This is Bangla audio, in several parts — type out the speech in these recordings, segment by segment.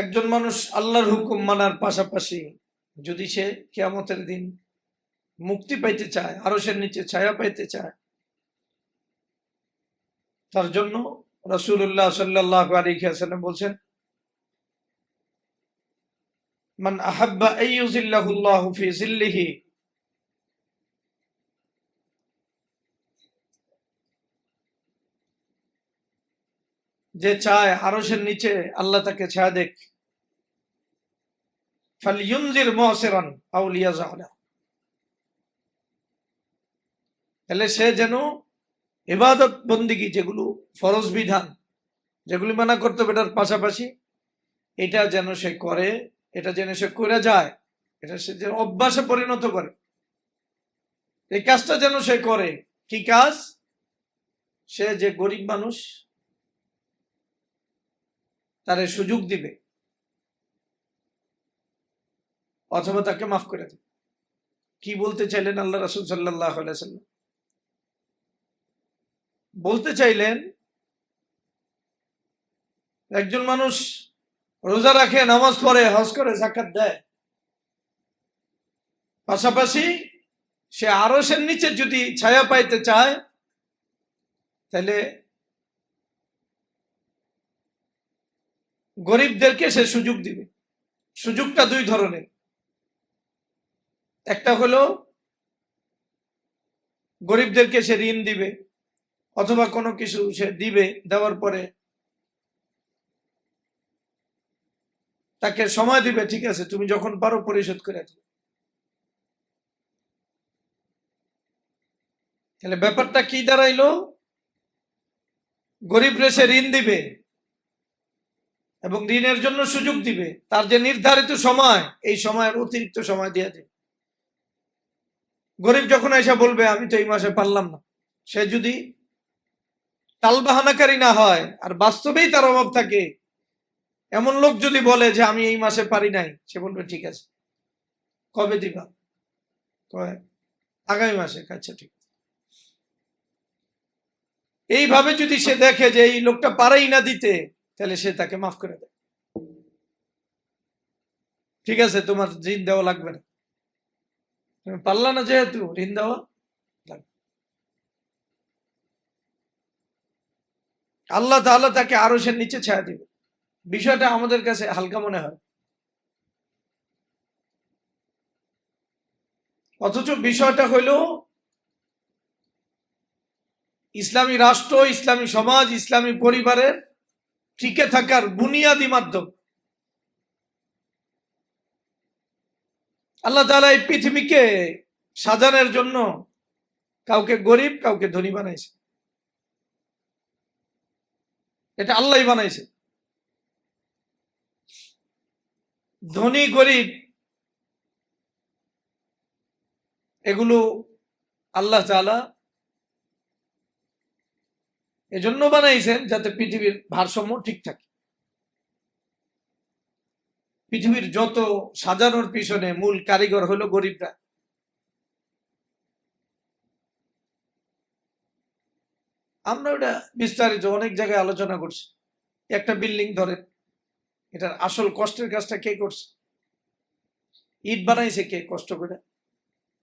একজন মানুষ আল্লাহর হুকুম মানার পাশাপাশি যদি সে কিয়ামতের দিন মুক্তি পাইতে চায়, আরশের নিচে ছায়া পাইতে চায়, তার জন্য রাসূলুল্লাহ সাল্লাল্লাহু আলাইহি ওয়াসাল্লাম বলছেন, মান আহাব্বা আইয়ুযিল্লাহুল্লাহু ফি জিল্লিহি, যে চায় আরশের নিচে আল্লাহ তাকে ছায়া দেখ, ফালইউনজির মুসিরান আও লিয়াযআলা, তাহলে সে যেন ইবাদত বন্দিগি, যেগুলো ফরজ বিধান, যেগুলি মানা করতে হবে এটার পাশাপাশি এটা যেন সে করে, এটা যেন সে করে যায়, এটা সে যেন অভ্যাসে পরিণত করে। এই কাজটা যেন সে করে। কি কাজ? সে যে গরিব মানুষ তারে সুযোগ দিবে অথবা তাকে মাফ করে দেবে। কি বলতে চাইলেন আল্লাহ রাসূল সাল্লাল্লাহু আলাইহি ওয়াসাল্লাম? বলতে চাইলেন, একজন মানুষ রোজা রাখে, নামাজ পড়ে, হজ করে, যাকাত দেয়, পাশাপাশি সে আরশের নিচে যদি ছায়া পাইতে চায়, তাহলে গরিবদেরকে সে সুযোগ দিবে। সুযোগটা দুই ধরনের। একটা হলো গরিবদেরকে সে ঋণ দিবে অথবা কোনো কিছু সে দিবে, দেওয়ার পরে তাকে সময় দিবে, ঠিক আছে তুমি যখন পারো পরিশোধ করে দিবে। তাহলে ব্যাপারটা কি দাঁড়াইলো? গরিবরে সে ঋণ দিবে এবং ঋণের জন্য সুযোগ দিবে, তার যে নির্ধারিত সময়, এই সময়ের অতিরিক্ত সময় দিয়ে দেবে। গরিব যখন এসে বলবে আমি তো এই মাসে পারলাম না, সে যদি টালবাহানাকারী না হয় আর বাস্তবেই তার অভাব থাকে, এমন লোক যদি বলে যে আমি এই মাসে পারি নাই, সে বলবে ঠিক আছে, কবে দিবা? কয় আগামী মাসে। আচ্ছা ঠিক আছে। এইভাবে যদি সে দেখে যে এই লোকটা পারেই না দিতে, তাহলে সে তাকে মাফ করে দেয়। ঠিক আছে, তোমার ঋণ দেওয়া লাগবে না, তুমি পারলা না যেহেতু ঋণ দেওয়া লাগবে। আল্লাহ তাআলা তাকে আরশের নিচে ছায়া দিবে। বিষয়টা আমাদের কাছে হালকা মনে হয়, অথচ বিষয়টা হইল ইসলামী রাষ্ট্র, ইসলামী সমাজ, ইসলামী পরিবারের টিকে থাকার বুনিয়াদী মাধ্যম। আল্লাহ তাআলা এই পৃথিবীকে সাজানোর জন্য কাউকে গরিব, কাউকে ধনী বানাইছে। এটা আল্লাহই বানাইছে। ধনী গরিব এগুলো আল্লাহ তাআলা এজন্য বানাইছেন যাতে পৃথিবীর ভারসাম্য ঠিক থাকে। পৃথিবীর যত সাজানোর পিছনে মূল কারিগর হলো গরিবরা। আমরা ওটা বিস্তারিত অনেক জায়গায় আলোচনা করছি। একটা বিল্ডিং ধরেন, এটার আসল কষ্টের কাজটা কে করছে? ইট বানাইছে কে কষ্ট করে?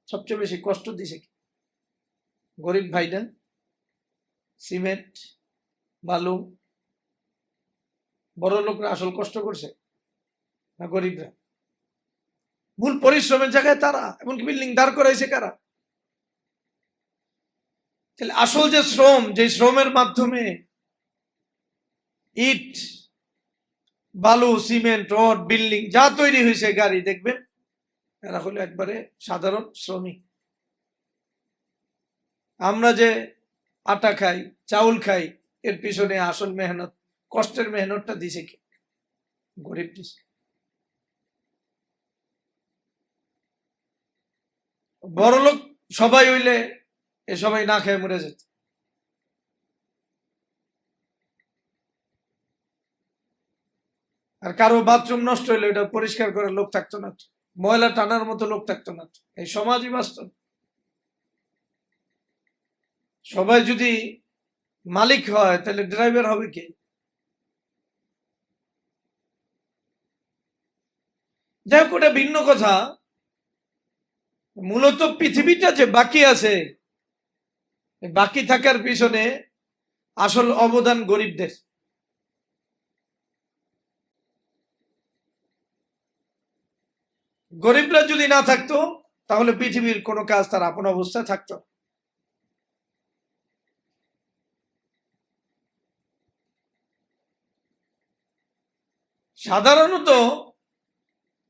সবচেয়ে বেশি কষ্ট দিছে কে? গরিব ভাইরা। সিমেন্ট, বালু, বড় লোকরা আসল কষ্ট করছে না গরিবরা? মূল পরিশ্রমের জায়গায় তারা, এমনকি বিল্ডিং দাঁড় করাইছে কারা? তাহলে আসল যে শ্রম, যে শ্রমের মাধ্যমে ইট, বালু, সিমেন্ট, রড, বিল্ডিং যা তৈরি হয়েছে, গাড়ি, দেখবেন এরা হলো একবারে সাধারণ শ্রমিক। আমরা যে আটা খাই, চাউল খাই, এর পিছনে আসল মেহনত, কষ্টের মেহনতটা দিছে কি? গরিব দিছে। বড় লোক সবাই হইলে এ সবাই না খেয়ে মরে যেত। আর কারো বাথরুম নষ্ট হইলে ওটা পরিষ্কার করার লোক থাকতো না, ময়লা টানার মতো লোক থাকতো না। এই সমাজই বাস্তব। সবাই যদি মালিক হয় তাহলে ড্রাইভার হবে কে? যাই হোক, ওটা ভিন্ন কথা। মূলত পৃথিবীটা যে বাকি আছে, বাকি থাকার পিছনে আসল অবদান গরিবদের। গরিবরা যদি না থাকতো তাহলে পৃথিবীর কোনো কাজ তার আপন অবস্থায় থাকতো। সাধারণত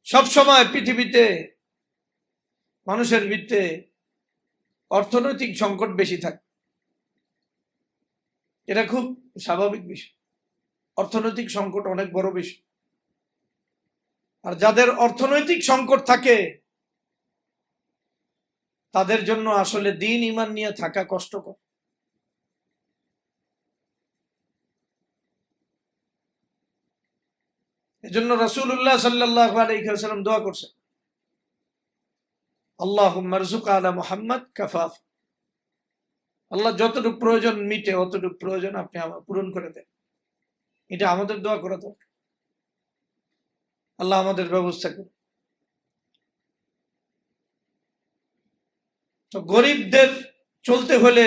সবসময় পৃথিবীতে মানুষের ভিত্তে অর্থনৈতিক সংকট বেশি থাকে, এটা খুব স্বাভাবিক বিষয়। অর্থনৈতিক সংকট অনেক বড় বিষয়। আর যাদের অর্থনৈতিক সংকট থাকে তাদের জন্য আসলে দ্বীন ঈমান নিয়ে থাকা কষ্টকর। এজন্য রাসূলুল্লাহ সাল্লাল্লাহু আলাইহি ওয়াসাল্লাম দোয়া করছেন, আল্লাহুম্মা রযুক আলা মুহাম্মদ কাফাফ। আল্লাহ যতটুকু প্রয়োজন মিটে অতটুকু প্রয়োজন আপনি আমার পূরণ করে দেন। এটা আমাদের দোয়া করা দরকার। আল্লাহ আমাদের ব্যবস্থা করুন। তো গরিবদের চলতে হলে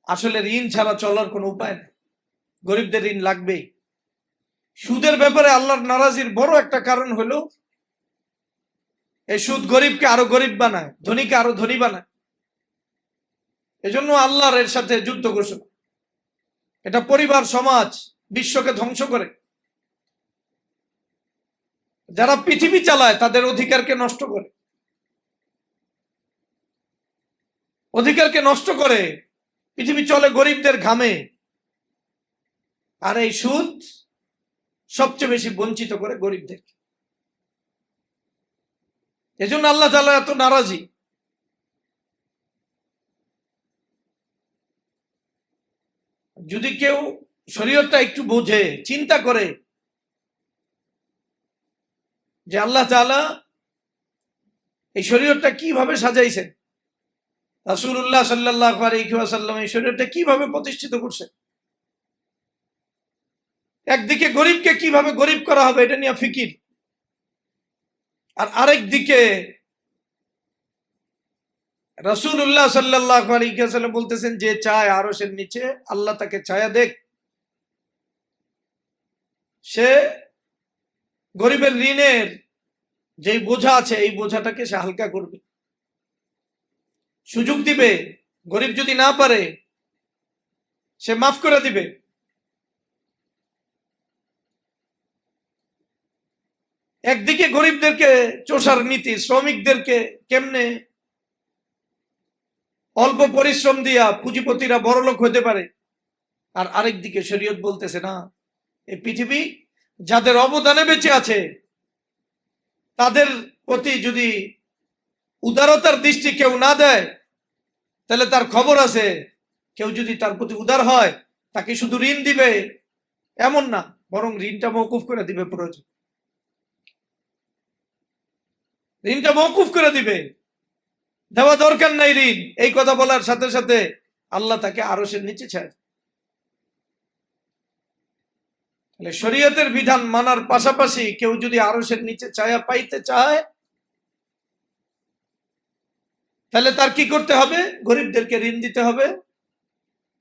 আসলে ঋণ ছাড়া চলার কোনো উপায় নেই। গরিবদের ঋণ লাগবেই। সুদের ব্যাপারে আল্লাহর নারাজির বড় একটা কারণ হলো এই সুদ গরিবকে আরো গরিব বানায়, ধনীকে আরো ধনী বানায়। এজন্য আল্লাহর এর সাথে যুদ্ধ ঘোষণা। এটা পরিবার, সমাজ, বিশ্বকে ধ্বংস করে। যারা পৃথিবী চালায় তাদের অধিকারকে নষ্ট করে, অধিকারকে নষ্ট করে। পৃথিবী চলে গরিবদের ঘামে। আর এই সুদ সবচেয়ে বেশি বঞ্চিত করে গরিবদেরকে। এজন্য আল্লাহ তাআলা এত নারাজি। যদি কেউ শরীয়তটা একটু বোঝে, চিন্তা করে যে আল্লাহ তাআলা এই শরীয়তটা কিভাবে সাজাইছেন, রাসূলুল্লাহ সাল্লাল্লাহু আলাইহি ওয়াসাল্লাম এই শরীয়তটা কিভাবে প্রতিষ্ঠিত করছেন, একদিকে গরিবকে কিভাবে গরিব করা হবে এটা নিয়ে ফিকির, আর আরেক দিকে রাসূলুল্লাহ সাল্লাল্লাহু আলাইহি ওয়াসাল্লাম বলতেছেন যে চায় আরশের নিচে আল্লাহ তাকে ছায়া দেখ, সে গরিবের ঋণের যেই বোঝা আছে এই বোঝাটাকে সে হালকা করবে, সুযোগ দিবে। গরিব যদি না পারে সে মাফ করে দিবে। একদিকে গরিবদেরকে চোষার নীতি, শ্রমিকদেরকে কেমনে অল্প পরিশ্রম দিয়া পুঁজিপতিরা বড়লোক হতে পারে, আর আরেক দিকে শরীয়ত বলতেছে না, এই পৃথিবী যাদের অবদানে বেঁচে আছে তাদের প্রতি যদি উদারতার দৃষ্টি কেউ না দেয় তাহলে তার খবর আছে। কেউ যদি তার প্রতি উদার হয় তাকে শুধু ঋণ দিবে এমন না, বরং ঋণটা মওকুফ করে দিবে। প্রয়োজন ঋণটা মওকুফ করে দিবে, দেওয়া দরকার নাই ঋণ। এই কথা বলার সাথে সাথে আল্লাহ তাকে আরশের নিচে ছাড়ে। তাহলে শরীয়তের বিধান মানার পাশাপাশি কেউ যদি আরশের নিচে ছায়া পাইতে চায় তাহলে তার কি করতে হবে? গরিবদেরকে ঋণ দিতে হবে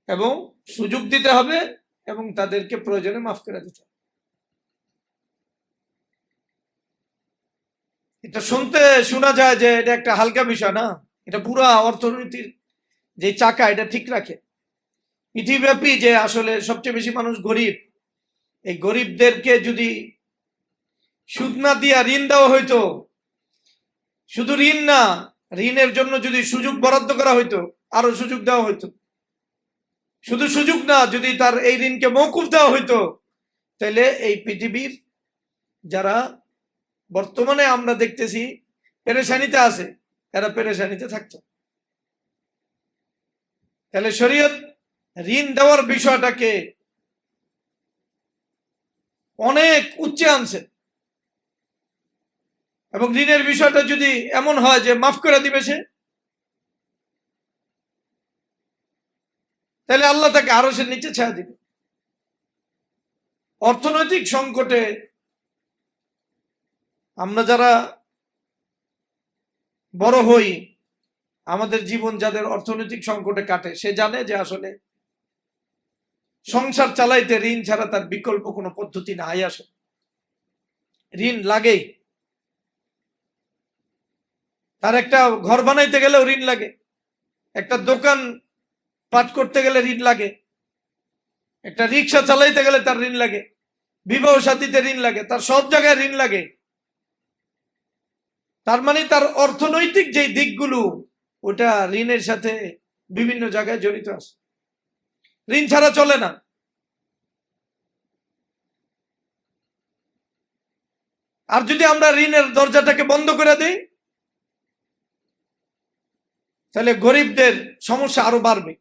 এবং সুযোগ দিতে হবে এবং তাদেরকে প্রয়োজনে মাফ করে দিতে হবে। এটা শুনতে শোনা যায় যে এটা একটা হালকা বিষয় না, এটা পুরা অর্থনীতির যে চাকা এটা ঠিক রাখে। পৃথিবীব্যাপী যে আসলে সবচেয়ে বেশি মানুষ গরিব, এই গরিবদেরকে যদি সুদ না দিয়া ঋণ দেওয়া হইতো, শুধু ঋণ না, ঋণের জন্য যদি সুযোগ বরাদ্দ করা হইতো, আরো সুযোগ দেওয়া হইতো, শুধু সুযোগ না, যদি তার এই ঋণকে মওকুফ দেওয়া হইতো, তাহলে এই পৃথিবীর যারা বর্তমানে আমরা দেখতেছি পেরেশানিতে আছে এরা পেরেশানিতে থাকতো। তাহলে শরীয়ত ঋণ দেওয়ার বিষয়টাকে অনেক উচ্চে আনছে এবং ঋণের বিষয়টা যদি এমন হয় যে মাফ করে দিবে সে, তাহলে আল্লাহ তাকে আরশের নিচে ছায়া দিবে। অর্থনৈতিক সংকটে আমরা যারা বড় হই, আমাদের জীবন যাদের অর্থনৈতিক সংকটে কাটে, সে জানে যে আসলে সংসার চালাইতে ঋণ ছাড়া তার বিকল্প কোনো পদ্ধতি নাই। আসে ঋণ লাগেই। তার একটা ঘর বানাইতে গেলেও ঋণ লাগে, একটা দোকান পাট করতে গেলে ঋণ লাগে, একটা রিক্সা চালাইতে গেলে তার ঋণ লাগে, বিবাহ সাথীতে ঋণ লাগে, তার সব জায়গায় ঋণ লাগে। তার মানে তার অর্থনৈতিক যে দিকগুলো, ওটা ঋণের সাথে বিভিন্ন জায়গায় জড়িত আছে। ঋণ ছাড়া চলে না। আর যদি আমরা ঋণের দরজাটাকে বন্ধ করে দিই, তাহলে গরিবদের সমস্যা আরো বাড়বে।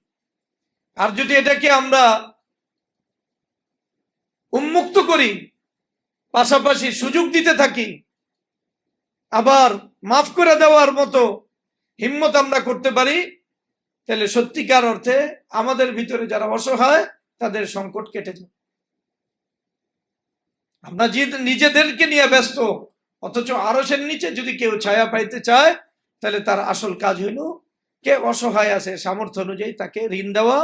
আর যদি এটাকে আমরা উন্মুক্ত করি, পাশাপাশি সুযোগ দিতে থাকি, আবার মাফ করে দেওয়ার মতো হিম্মত আমরা করতে পারি, তাহলে সত্যিকার অর্থে আমাদের ভিতরে যারা অসহায় তাদের সংকট কেটে যায়। আমরা নিজেদেরকে নিয়ে ব্যস্ত, অথচ আরশের নিচে যদি কেউ ছায়া পাইতে চায়, তাহলে তার আসল কাজ হইল কে অসহায় আছে সামর্থ্য অনুযায়ী তাকে ঋণ দেওয়া,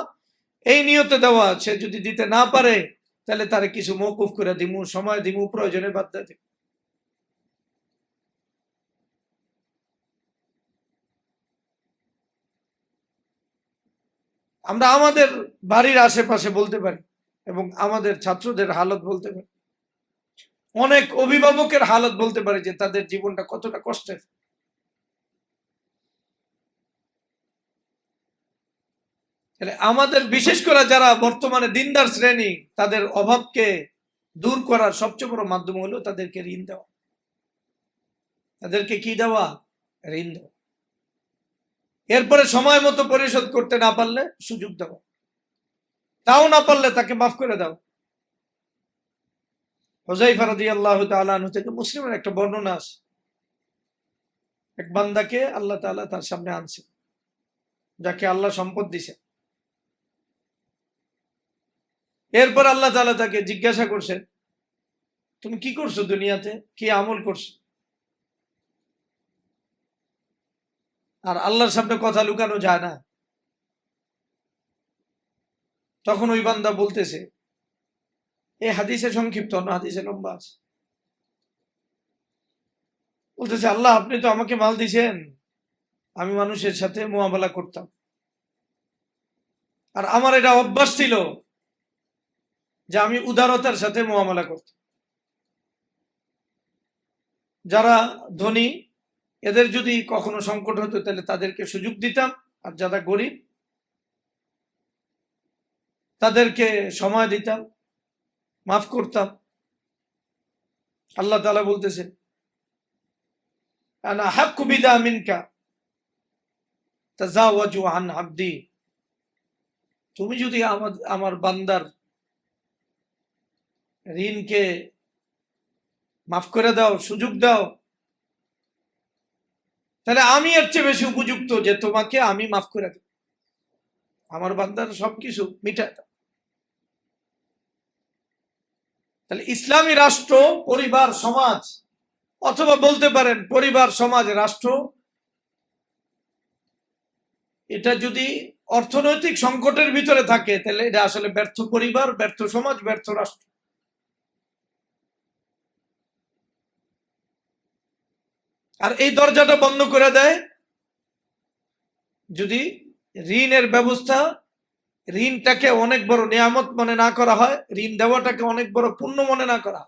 এই নিয়তে দেওয়া। সে যদি দিতে না পারে, তাহলে তারে কিছু মওকুফ করে দিমু, সময় দিমু, প্রয়োজনে বাদ দিয়ে। আমরা আমাদের বাড়ির আশেপাশে বলতে পারি, এবং আমাদের ছাত্রদের হালত বলতে পারি, অনেক অভিভাবকের হালত বলতে পারি যে তাদের জীবনটা কতটা কষ্টের। তাহলে আমাদের বিশেষ করে যারা বর্তমানে দিনদার শ্রেণী, তাদের অভাবকে দূর করার সবচেয়ে বড় মাধ্যম হলো তাদেরকে ঋণ দেওয়া। তাদেরকে কি দেওয়া? ঋণ দেওয়া। এরপরে সময় মতো পরিশোধ করতে না পারলে সুযোগ দেওয়া, তাও না পারলে তাকে মাফ করে দাও। হুযায়ফা রাদিয়াল্লাহু তাআলা আনহু থেকে মুসলিমের একটা বর্ণনা আছে, এক বান্দাকে আল্লাহ তাআলা তার সামনে আনছে, যাকে আল্লাহ সম্পদ দিছে। এরপর আল্লাহ তাআলা তাকে জিজ্ঞাসা করছেন, তুমি কি করছো দুনিয়াতে, কি আমল করছো? আর আল্লাহর সামনে কথা লুকানো যায় না। তখন ওই বান্দা বলতেছে, এই হাদিসে সংক্ষিপ্ত, অন্য হাদিসে লম্বা আছে, বলতেছে, আল্লাহ আপনি তো আমাকে মাল দিছেন, আমি মানুষের সাথে মুআমালা করতাম, আর আমার এটা অভ্যাস ছিল যে আমি উদারতার সাথে মুআমালা করতাম। যারা ধনী, এদের যদি কখনো সংকট হতো তাহলে তাদেরকে সুযোগ দিতাম, আর যারা গরিব তাদেরকে সময় দিতাম, মাফ করতাম। আল্লাহ তাআলা বলতেছেন, আনা হাক্কু বিদা মিনকা তাজাওয়াজু আন আবদি, তুমি যদি আমার বান্দার ঋণকে মাফ করে দাও, সুযোগ দাও, তাহলে আমি এর চেয়ে বেশি উপযুক্ত যে তোমাকে আমি মাফ করে দেব, আমার বান্দার সবকিছু মিটায় দাও। তাহলে ইসলামী রাষ্ট্র, পরিবার, সমাজ, অথবা বলতে পারেন পরিবার, সমাজ, রাষ্ট্র, এটা যদি অর্থনৈতিক সংকটের ভিতরে থাকে, তাহলে এটা আসলে ব্যর্থ পরিবার, ব্যর্থ সমাজ, ব্যর্থ রাষ্ট্র। আর এই দরজাটা বন্ধ করে দেয় যদি ঋণের ব্যবস্থা, ঋণটাকে অনেক বড় নিয়ামত মনে না করা হয়, ঋণ দেওয়াটাকে অনেক বড় পুণ্য মনে না করা।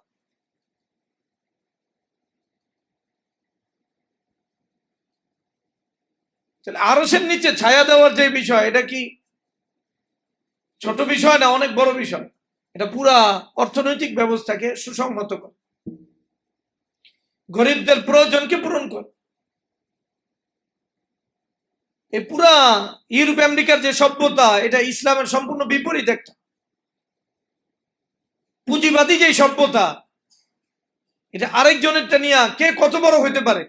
আরশের নিচে ছায়া দেওয়ার যে বিষয়, এটা কি ছোট বিষয় না, অনেক বড় বিষয়। এটা পুরা অর্থনৈতিক ব্যবস্থাকে সুসংহত করে, গরিবদের প্রয়োজনকে পূরণ করে। এই পুরা ইউরোপ আমেরিকার যে সভ্যতা, এটা ইসলামের সম্পূর্ণ বিপরীত একটা পুঁজিবাদী যে সভ্যতা, এটা আরেকজনেরটা নিয়ে কে কত বড় হইতে পারে।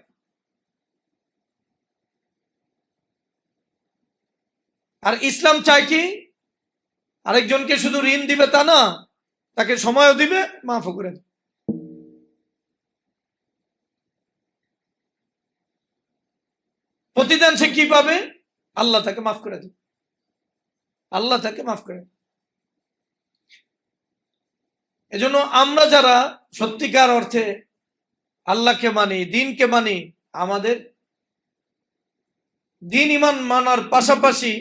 আর ইসলাম চায় কি, আরেকজনকে শুধু ঋণ দিবে তা না, তাকে সময়ও দিবে, মাফও করে দেবে। প্রতিদান সে কি পাবে? আল্লাহ তাকে মাফ করে দেবে, আল্লাহ তাকে মাফ করে দেবে। এজন্য আমরা যারা সত্যিকার অর্থে আল্লাহকে মানি, দিনকে মানি, আমাদের দিন ইমান মানার পাশাপাশি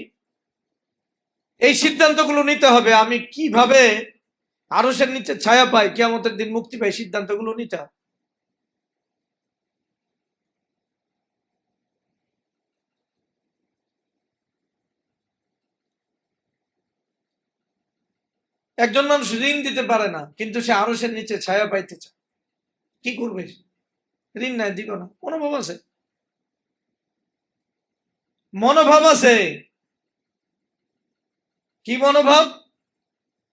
এই সিদ্ধান্তগুলো নিতে হবে। আমি কিভাবে আরশের নিচে ছায়া পাই, কিয়ামতের দিন মুক্তি পাই, সিদ্ধান্তগুলো নিতে হবে। একজন মানুষ ঋণ দিতে পারে না, কিন্তু সে আরশের নিচে ছায়া পাইতে চায়, কি করবে? ঋণ নাই, দিব না। মনোভাব আছে, মনোভাব আছে। কি মনোভাব?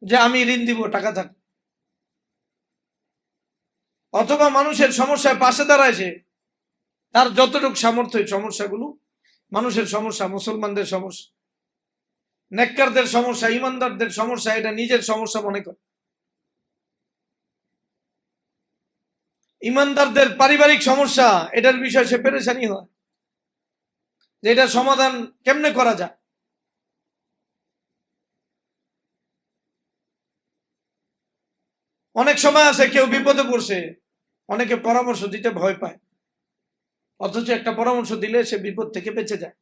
যে আমি ঋণ দিব, টাকা থাক। অথবা মানুষের সমস্যায় পাশে দাঁড়ায় সে, তার যতটুকু সামর্থ্য, সমস্যাগুলো মানুষের সমস্যা, মুসলমানদের সমস্যা, নেককারদের সমস্যা, ইমানদারদের সমস্যা, এটা নিজের সমস্যা মনে করে। ইমানদারদের পারিবারিক সমস্যা, এটার বিষয়ে সে পেরেশানি হয় যে এটার সমাধান কেমনে করা যায়। অনেক সময় আছে কেউ বিপদে পড়ছে, অনেকে পরামর্শ দিতে ভয় পায়, অথচ একটা পরামর্শ দিলে সে বিপদ থেকে বেঁচে যায়।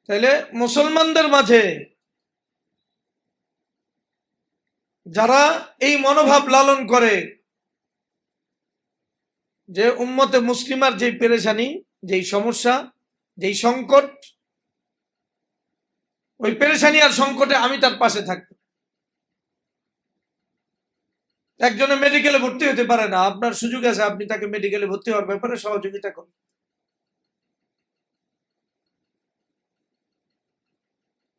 তাইলে মুসলমানদের মাঝে যারা এই মনোভাব লালন করে যে উম্মতে মুসলিমার যেই পেরেশানি, যেই সমস্যা, যেই সংকট, ওই পেরেশানি আর সংকটে আমি তার পাশে থাকবো। একজনে মেডিকেলে ভর্তি হতে পারে না, আপনার সুযোগ আছে, আপনি তাকে মেডিকেলে ভর্তি হওয়ার ব্যাপারে সহযোগিতা করুন।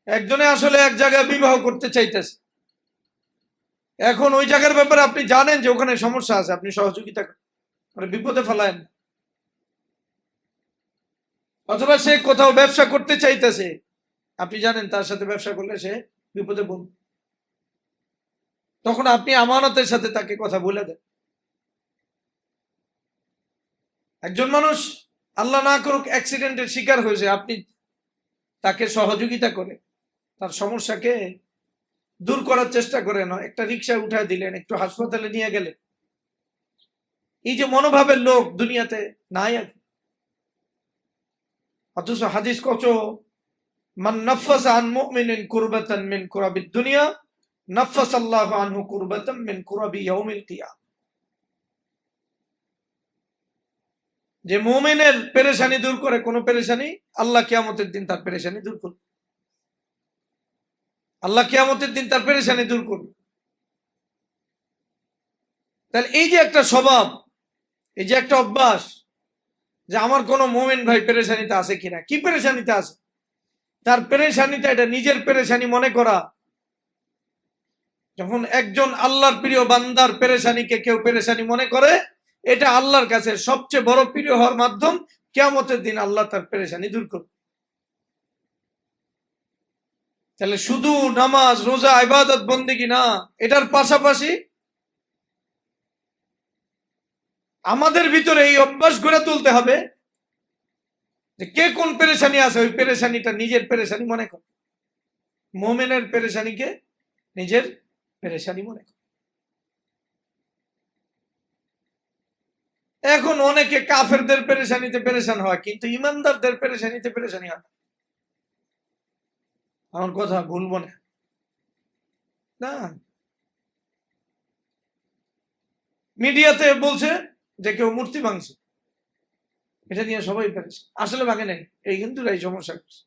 একজনে আসলে এক জায়গায় বিবাহ করতে চাইতেছে, এখন ওই জায়গার ব্যাপারে আপনি জানেন যে ওখানে সমস্যা আছে, আপনি সহযোগিতা করেন, মানে বিপদে ফেলায়েন। অথবা সে কোথাও ব্যবসা করতে চাইতেছে, আপনি জানেন তার সাথে ব্যবসা করলে সে বিপদে পড়বে, তখন আপনি আমানতের সাথে তাকে কথা বলে দেন। একজন মানুষ আল্লাহ না করুক অ্যাক্সিডেন্টের শিকার হয়েছে, আপনি তাকে সহযোগিতা করে তার সমস্যাকে দূর করার চেষ্টা করেন, একটা রিক্সায় উঠায় দিলেন, একটু হাসপাতালে নিয়ে গেলেন। এই যে মনোভাবের লোক দুনিয়াতে নাই। অথচ হাদিস কত, মান নাফাসা আন মুমিনিন কুরবাতান মিন কুরাবিদ দুনিয়া নাফাসাল্লাহু আনহু কুরবাতান মিন কুরাবি ইয়াউমিল কিয়ামah। যে মুমিনের পেরেশানি দূর করে কোন পেরেশানি, আল্লাহ কিয়ামতের দিন তার পেরেশানি দূর করবে। আল্লাহ কিয়ামতের দিন তার পেরেশানি দূর করবে। তাহলে এই যে একটা স্বভাব, এই যে একটা অভ্যাস, যে আমার কোন মুমিন ভাই পেরেশানিতে আছে কিনা, কি পেরেশানিতে আছে, তার পেরেশানিটা এটা নিজের পেরেশানি মনে করা। যখন একজন আল্লাহর প্রিয় বান্দার পেরেশানিকে কেউ পেরেশানি মনে করে, এটা আল্লাহর কাছে সবচেয়ে বড় প্রিয় হওয়ার মাধ্যম। কিয়ামতের দিন আল্লাহ তার পেরেশানি দূর করবে। তাহলে শুধু নামাজ রোজা ইবাদত বন্দেগী না, এটার পাশাপাশি আমাদের ভিতরে এই অভ্যাস গড়ে তুলতে হবে যে কে কোন পেরেশানি আছে, ওই পেরেশানিটা নিজের পেরেশানি মনে করে। মুমিনের পেরেশানিকে নিজের পেরেশানি মনে করে। এখন অনেকে কাফেরদের পেরেশানিতে পেরেশান হয়, কিন্তু ইমানদারদের পেরেশানিতে পেরেশানি হয় আমার কথা ভুলবো না। না, মিডিয়াতে বলছে যে কেউ মূর্তি ভাঙছে, এটা নিয়ে সবাই পেরেছে, আসলে ভাঙে নাই, এই হিন্দুরাই সমস্যা করছে।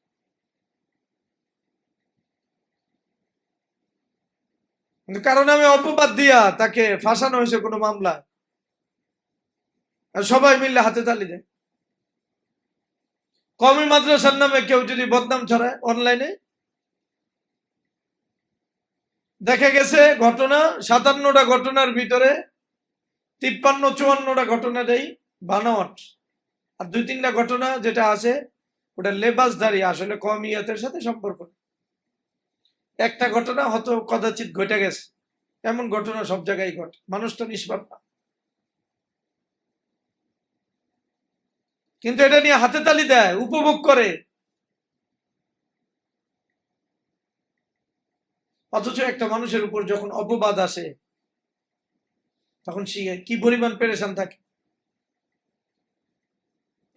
কিন্তু কারণ আমি অপবাদ দিয়া তাকে ফাঁসানো হয়েছে কোনো মামলা, আর সবাই মিললে হাতে তালি দেয়। কওমি মাদ্রাসার নামে কেউ যদি বদনাম ছড়ায় অনলাইনে, দেখা গেছে ঘটনা 57টা ঘটনার ভিতরে 53-54টা ঘটনা দেয় বানোয়াট, আর 2-3টা ঘটনা যেটা আছে ওটা লেবাসধারী, আসলে কওমিয়াতের সাথে সম্পর্ক। একটা ঘটনা হয়তো কদাচিৎ ঘটে গেছে, এমন ঘটনা সব জায়গায় ঘটে, মানুষ তো নিষ্পাপ না। কিন্তু এটা নিয়ে হাতে তালি দেয়, উপভোগ করে। অথচ একটা মানুষের উপর যখন অপবাদ আসে তখন সে কি পরিমাণ পেরেশান থাকে।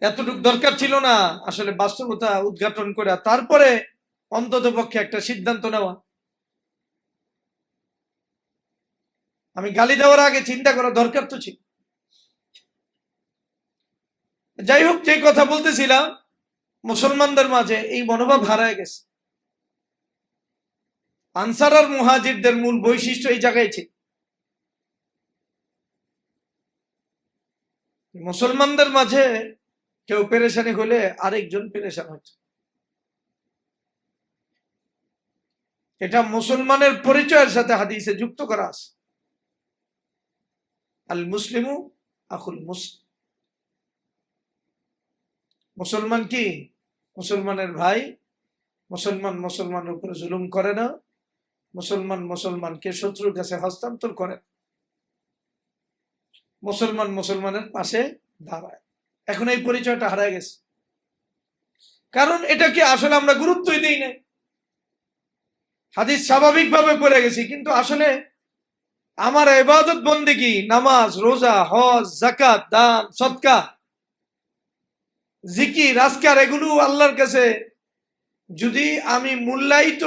এতটুকু দরকার ছিল না আসলে বাস্তবতা উদ্ঘাটন করে তারপরে অন্তত পক্ষে একটা সিদ্ধান্ত নেওয়া। আমি গালি দেওয়ার আগে চিন্তা করা দরকার তো ছিল। যাই হোক, যে কথা বলতেছিলাম, মুসলমানদের মাঝে এই মনোভাব হারায় গেছে। আনসার আর মুহাজিরদের মূল বৈশিষ্ট্য এই জায়গায় ছিল। মুসলমানদের মাঝে কেউ পেরেশানি হলে আরেকজন পেরেশান হচ্ছে। এটা মুসলমানের পরিচয়ের সাথে হাদিসে যুক্ত করা আছে। আল মুসলিমু আখুল মুসলিম। মুসলমান কি? মুসলমানের ভাই। মুসলমান মুসলমানের উপরে জুলুম করে না। মুসলমান মুসলমানকে শত্রুর কাছে হস্তান্তর করে। মুসলমান মুসলমানের পাশে দাঁড়ায়। এখন এই পরিচয়টা হারায় গেছে, কারণ এটাকে আসলে আমরা গুরুত্বই দিই না। হাদিস স্বাভাবিকভাবে পড়ে গেছি, কিন্তু আসলে আমার ইবাদত বন্দেগী, নামাজ, রোজা, হজ, যাকাত, দান, সদকা, জিকির, আজকার, এগুলো আল্লাহর কাছে যদি আমি মূল্যায়িত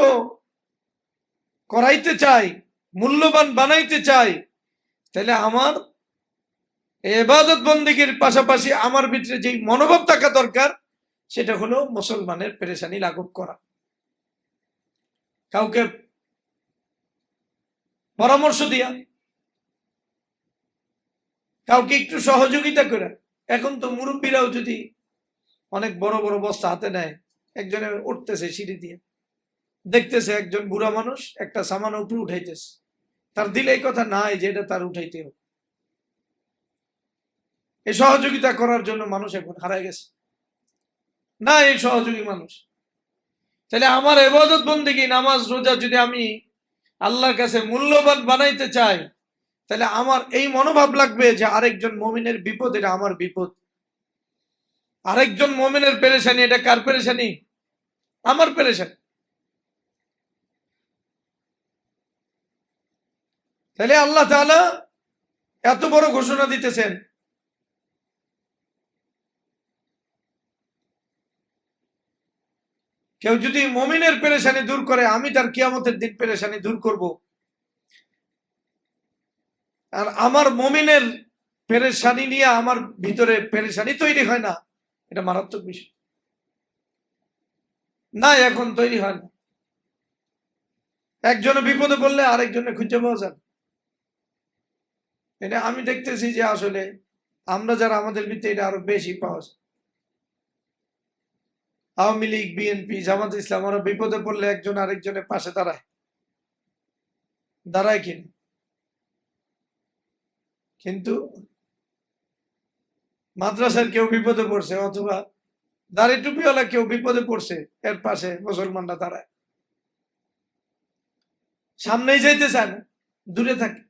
করাইতে চাই, মূল্যবান বানাইতে চাই, তাহলে আমার ইবাদত বন্দেগীর পাশাপাশি আমার ভিতরে যেই মনোভাব থাকা দরকার সেটা হলো মুসলমানের পেরেশানি লাঘব করা। কাউকে পরামর্শ দিয়া, কাউকে একটু সহযোগিতা করে। এখন তো মুরব্বীরাও যদি অনেক বড় বড় বস্তা হাতে নেয়, একজনে উঠতেছে সিঁড়ি দিয়ে, দেখতেছে একজন বুড়া মানুষ একটা সামান উপরে উঠাইতেছে, তার দিলে এই কথা নাই যে এটা তার উঠাইতে হবে। এই সহযোগিতা করার জন্য মানুষ এখন হারায় গেছে, না এই সহযোগী মানুষ। তাহলে আমার ইবাদত বন্দেগী, নামাজ, রোজা যদি আমি আল্লাহর কাছে মূল্যবান বানাইতে চাই, তাহলে আমার এই মনোভাব লাগবে যে আরেকজন মুমিনের বিপদ এটা আমার বিপদ। আরেকজন মুমিনের পেরেশানি এটা কার পেরেশানি? আমার পেরেশানি। তাহলে আল্লাহ তাআলা এত বড় ঘোষণা দিতেছেন, কেউ যদি মুমিনের পেরেশানি দূর করে, আমি তার কিয়ামতের দিন পেরেশানি দূর করব। আর আমার মুমিনের পেরেশানি নিয়ে আমার ভিতরে পেরেশানি তৈরি হয় না, এটা মারাত্মক বিষয়। না, এখন তৈরি হয় না। একজনে বিপদে পড়লে আরেকজনে খুঁজে পাওয়া যায়। এটা আমি দেখতেছি যে আসলে আমরা যারা আমাদের ভিতরে এটা আরো বেশি পাওয়া যায়। আওয়ামী লীগ, বিএনপি, জামাত ইসলাম, ওরা বিপদে পড়লে একজন আরেকজনের পাশে দাঁড়ায়, দাঁড়ায় কিনা। কিন্তু মাদ্রাসার কেউ বিপদে পড়ছে অথবা দাড়ি টুপিওয়ালা কেউ বিপদে পড়ছে, এর পাশে মুসলমানরা দাঁড়ায়, সামনেই যাইতে চায় না, দূরে থাকে।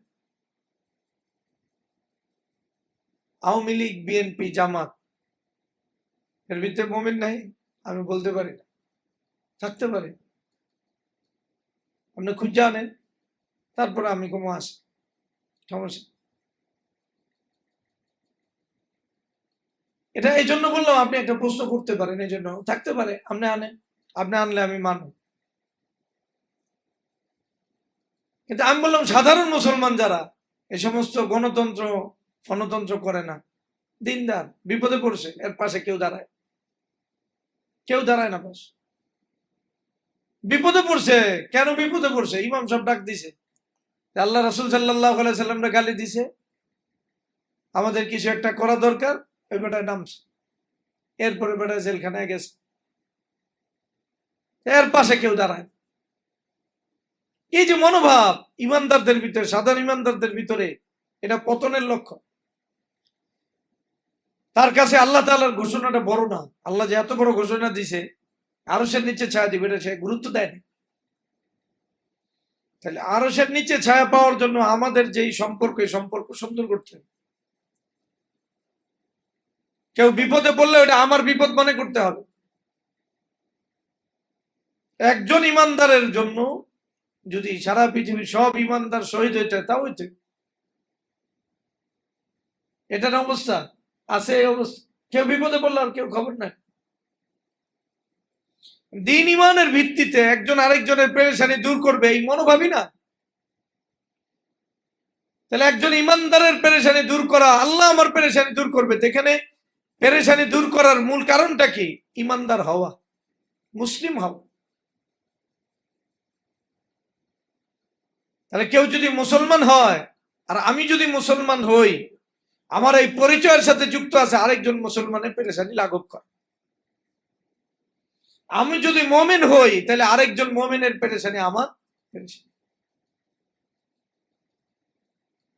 আওয়ামী লীগ, বিএনপি, জামাত, এর ভিতরে মুমিন নাই আমি বলতে পারি না, থাকতে পারে। আপনি খুঁজে আনেন, তারপরে আমি কমো আসি, সমস্যা। এটা এই জন্য বললাম, আপনি একটা প্রশ্ন করতে পারেন, এই জন্য থাকতে পারে। আপনি আনেন, আপনি আনলে আমি মানব। কিন্তু আমি বললাম সাধারণ মুসলমান যারা এই সমস্ত গণতন্ত্র গণতন্ত্র করে না, দিনদার, বিপদে পড়ছে, এর পাশে কেউ দাঁড়ায়? কেউ দাঁড়ায় না। পাশ বিপদে পড়ছে, কেন বিপদে পড়ছে? ইমাম সাহেব ডাক দিছে, আল্লাহ রাসূল সাল্লাল্লাহু আলাইহি সাল্লামরা গালি দিছে, আমাদের কিছু একটা করা দরকার, ওই বেটায় নামছে, এরপরে বেটায় জেলখানায় গেছে, এর পাশে কেউ দাঁড়ায়। এই যে মনোভাব ইমানদারদের ভিতরে, সাধারণ ইমানদারদের ভিতরে, এটা পতনের লক্ষ্য। তার কাছে আল্লাহ তাআলার ঘোষণাটা বড় না। আল্লাহ যে এত বড় ঘোষণা দিছে, আরশের নিচে ছায়া দিবে, এটা সে গুরুত্ব দেয়নি। তাহলে আরশের নিচে ছায়া পাওয়ার জন্য আমাদের যেই সম্পর্ক, এই সম্পর্ক সুন্দর করতে হবে। কেউ বিপদে পড়লে ওটা আমার বিপদ মনে করতে হবে। একজন ইমানদারের জন্য যদি সারা পৃথিবীর সব ইমানদার শহীদ হইতে হয়, তাও হইতে এটার অবস্থা আছে। এই অবস্থা কেউ বিপদে পড়লো আর কেউ খবর নাই। দিন ইমানের ভিত্তিতে একজন আরেকজনের পেরেশানি দূর করবে এই মনোভাবই না। তাহলে একজন ইমানদারের পেরেশানি দূর করা, আল্লাহ আমার পেরেশানি দূর করবে। এখানে পেরেশানি দূর করার মূল কারণটা কি? ইমানদার হওয়া, মুসলিম হওয়া। তাহলে কেউ যদি মুসলমান হয় আর আমি যদি মুসলমান হই, আমার এই পরিচয়ের সাথে যুক্ত আছে আরেকজন মুসলমানের পেরেশানি লাঘব করা। আমি যদি মুমিন হই তাহলে আরেকজন মুমিনের পেরেশানি আমার পেরেশানি।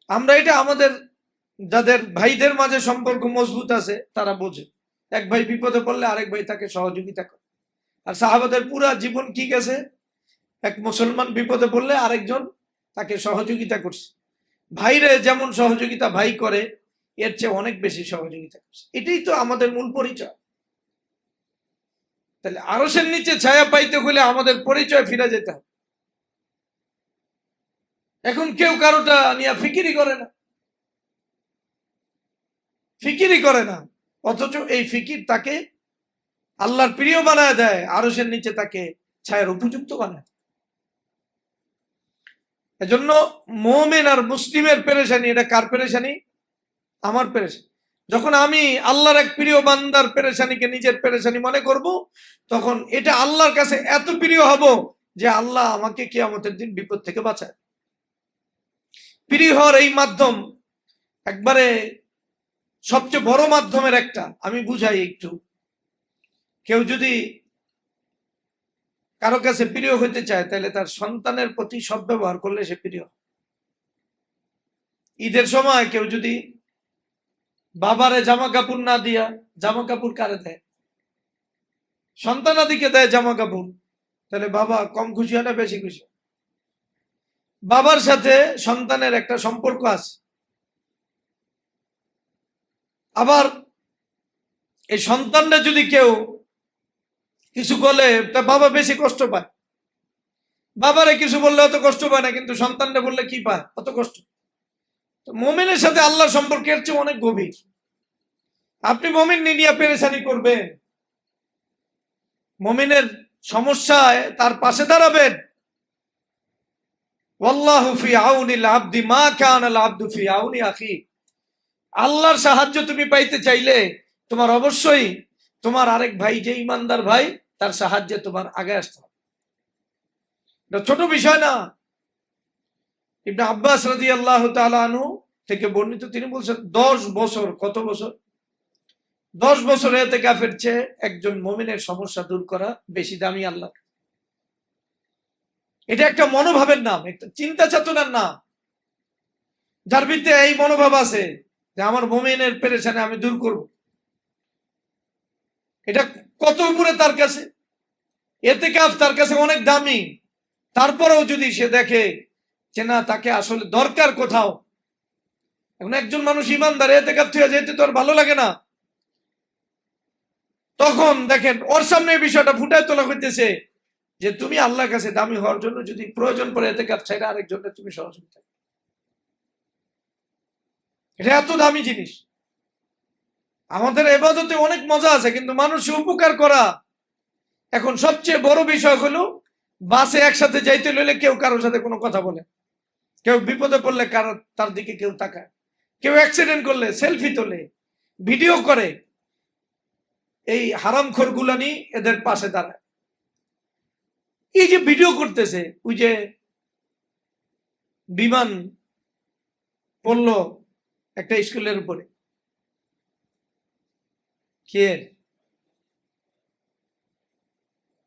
আমরা এটা আমাদের যাদের ভাইদের মাঝে সম্পর্ক মজবুত আছে তারা বোঝে। এক ভাই বিপদে পড়লে আরেক ভাই তাকে সহযোগিতা করে। আর সাহাবাদের পুরা জীবন কি গেছে? এক মুসলমান বিপদে পড়লে আরেকজন তাকে সহযোগিতা করছে। ভাইরে যেমন সহযোগিতা ভাই করে, এর চেয়ে অনেক বেশি সহযোগিতা করছে। এটাই তো আমাদের মূল পরিচয়। তাহলে আরশের নিচে ছায়া পাইতে হলে আমাদের পরিচয় ফিরে যেতে হবে। এখন কেউ কারোটা নিয়ে ফিকিরি করে না, ফিকিরি করে না, অথচ এই ফিকির তাকে আল্লাহর প্রিয় বানায় দেয়, আরশের নিচে তাকে ছায়ার উপযুক্ত বানায়। এজন্য মুমিন আর মুসলিমের পেরেশানি, এটা কার পেরেশানি? আমার পেরেশানি। যখন আমি আল্লাহর এক প্রিয় বান্দার পেরেশানিকে নিজের পেরেশানি মনে করব, তখন এটা আল্লাহর কাছে এত প্রিয় হব যে আল্লাহ আমাকে কিয়ামতের দিন বিপদ থেকে বাঁচায়। প্রিয় হওয়ার এই মাধ্যম একবারে সবচেয়ে বড় মাধ্যমের একটা আমি বুঝাই একটু। কেউ যদি কারো কাছে প্রিয় হইতে চায় তাহলে তার সন্তানের প্রতি সদ্ব্যবহার করলে সে প্রিয়। ঈদের সময় কেউ যদি বাবারে জামা কাপড় না দিয়া, জামা কাপড় কারে দেয়? সন্তানাদিকে দেয় জামা কাপড়, তাহলে বাবা কম খুশি হয় না বেশি খুশি? বাবার সাথে সন্তানের একটা সম্পর্ক আছে। আবার এই সন্তানরা যদি কেউ কিছু বলে তা বাবা বেশি কষ্ট পায়। বাবারে কিছু বললে অত কষ্ট পায় না, কিন্তু সন্তানরা বললে কি পায়? অত কষ্ট। মুমিনের সাথে আল্লাহর সম্পর্কের চেয়ে অনেক গভীর। আপনি মুমিন নিয়ে পেরেশানি করবেন, মুমিনের সমস্যায় তার পাশে দাঁড়াবেন। ওয়াল্লাহু ফি আউনিল আবদি মা কানাল আবদু ফি আউনি আখি। আল্লাহর সাহায্য তুমি পাইতে চাইলে তোমার অবশ্যই তোমার আরেক ভাই, যে ইমানদার ভাই, তার সাহায্যে তোমার আগে আসতে হবে। এটা ছোট বিষয় না। ইবনে আব্বাস রাদিয়াল্লাহু তাআলা আনহু থেকে বর্ণিত, তিনি বলছেন 10 বছর, কত বছর? 10 বছর ইতিকাফের চেয়ে একজন মুমিনের সমস্যা দূর করা বেশি দামি আল্লাহ। এটা একটা মনোভাবের নাম, একটা চিন্তা চেতনার নাম। যার ভিতরে এই মনোভাব আছে যে আমার মুমিনের পেরেশানি আমি দূর করব, এটা কত উপরে তার কাছে। ইতিকাফ তার কাছে অনেক দামি। তারপরেও যদি সে দেখে যে না, তাকে আসলে দরকার কোথাও। এখন একজন মানুষ ইমানদার, ইতিকাফ থেকে যেতে তো আর ভালো লাগে না। তখন দেখেন ওর সামনে এই বিষয়টা ফুটায় তোলা হইতেছে যে তুমি আল্লাহর কাছে দামি হওয়ার জন্য যদি প্রয়োজন পড়ে ইতিকাফ ছাইরা আরেকজনের তুমি সহযোগিতা, এটা এত দামি জিনিস। আমাদের ইবাদতে অনেক মজা আছে, কিন্তু মানুষের উপকার করা এখন সবচেয়ে বড় বিষয় হলো বাসে একসাথে যাইতে লইলে কেউ কারোর সাথে কোনো কথা বলে, কেউ বিপদে পড়লে তার দিকে কেউ তাকায়, কেউ অ্যাক্সিডেন্ট করলে সেলফি তোলে, ভিডিও করে। এই হারামখোর গুলানি এদের পাশে দাঁড়ায়। এই যে ভিডিও করতেছে, ওই যে বিমান পড়লো একটা স্কুলের উপরে, কে?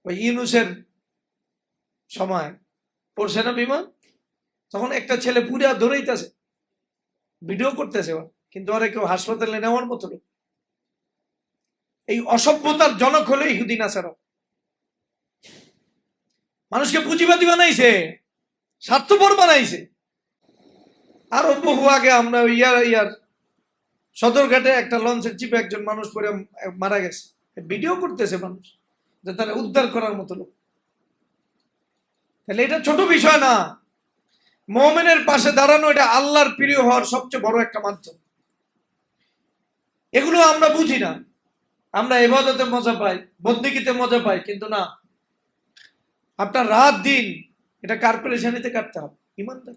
ওই ইউনুসের সময় পড়ছে না বিমান, তখন একটা ছেলে পুরা দৌড়াইতেছে, ভিডিও করতেছে, কিন্তু ওরা কেউ হাসপাতালে নেওয়ার মতো নেই। এই অসভ্যতার জনক হলো ইহুদি নাসারা। মানুষকে পুঁজিবাদী বানাইছে, স্বার্থপর বানাইছে। আরো বহু আগে আমরা ইয়ার সদরঘাটে একটা লঞ্চের চিপে একজন মানুষ পড়ে মারা গেছে, ভিডিও করতেছে মানুষ যে তারা উদ্ধার করার মতো লোক। তাহলে এটা ছোট বিষয় না। মুমিনের পাশে দাঁড়ানো এটা আল্লাহর প্রিয় হওয়ার সবচেয়ে বড় একটা মাধ্যম। এগুলো আমরা বুঝি না, আমরা ইবাদতে মজা পাই, বন্দেগীতে মজা পাই, কিন্তু না, আপনার রাত দিন এটা কার পেরেশানিতে কাটতে হবে? ইমানদার।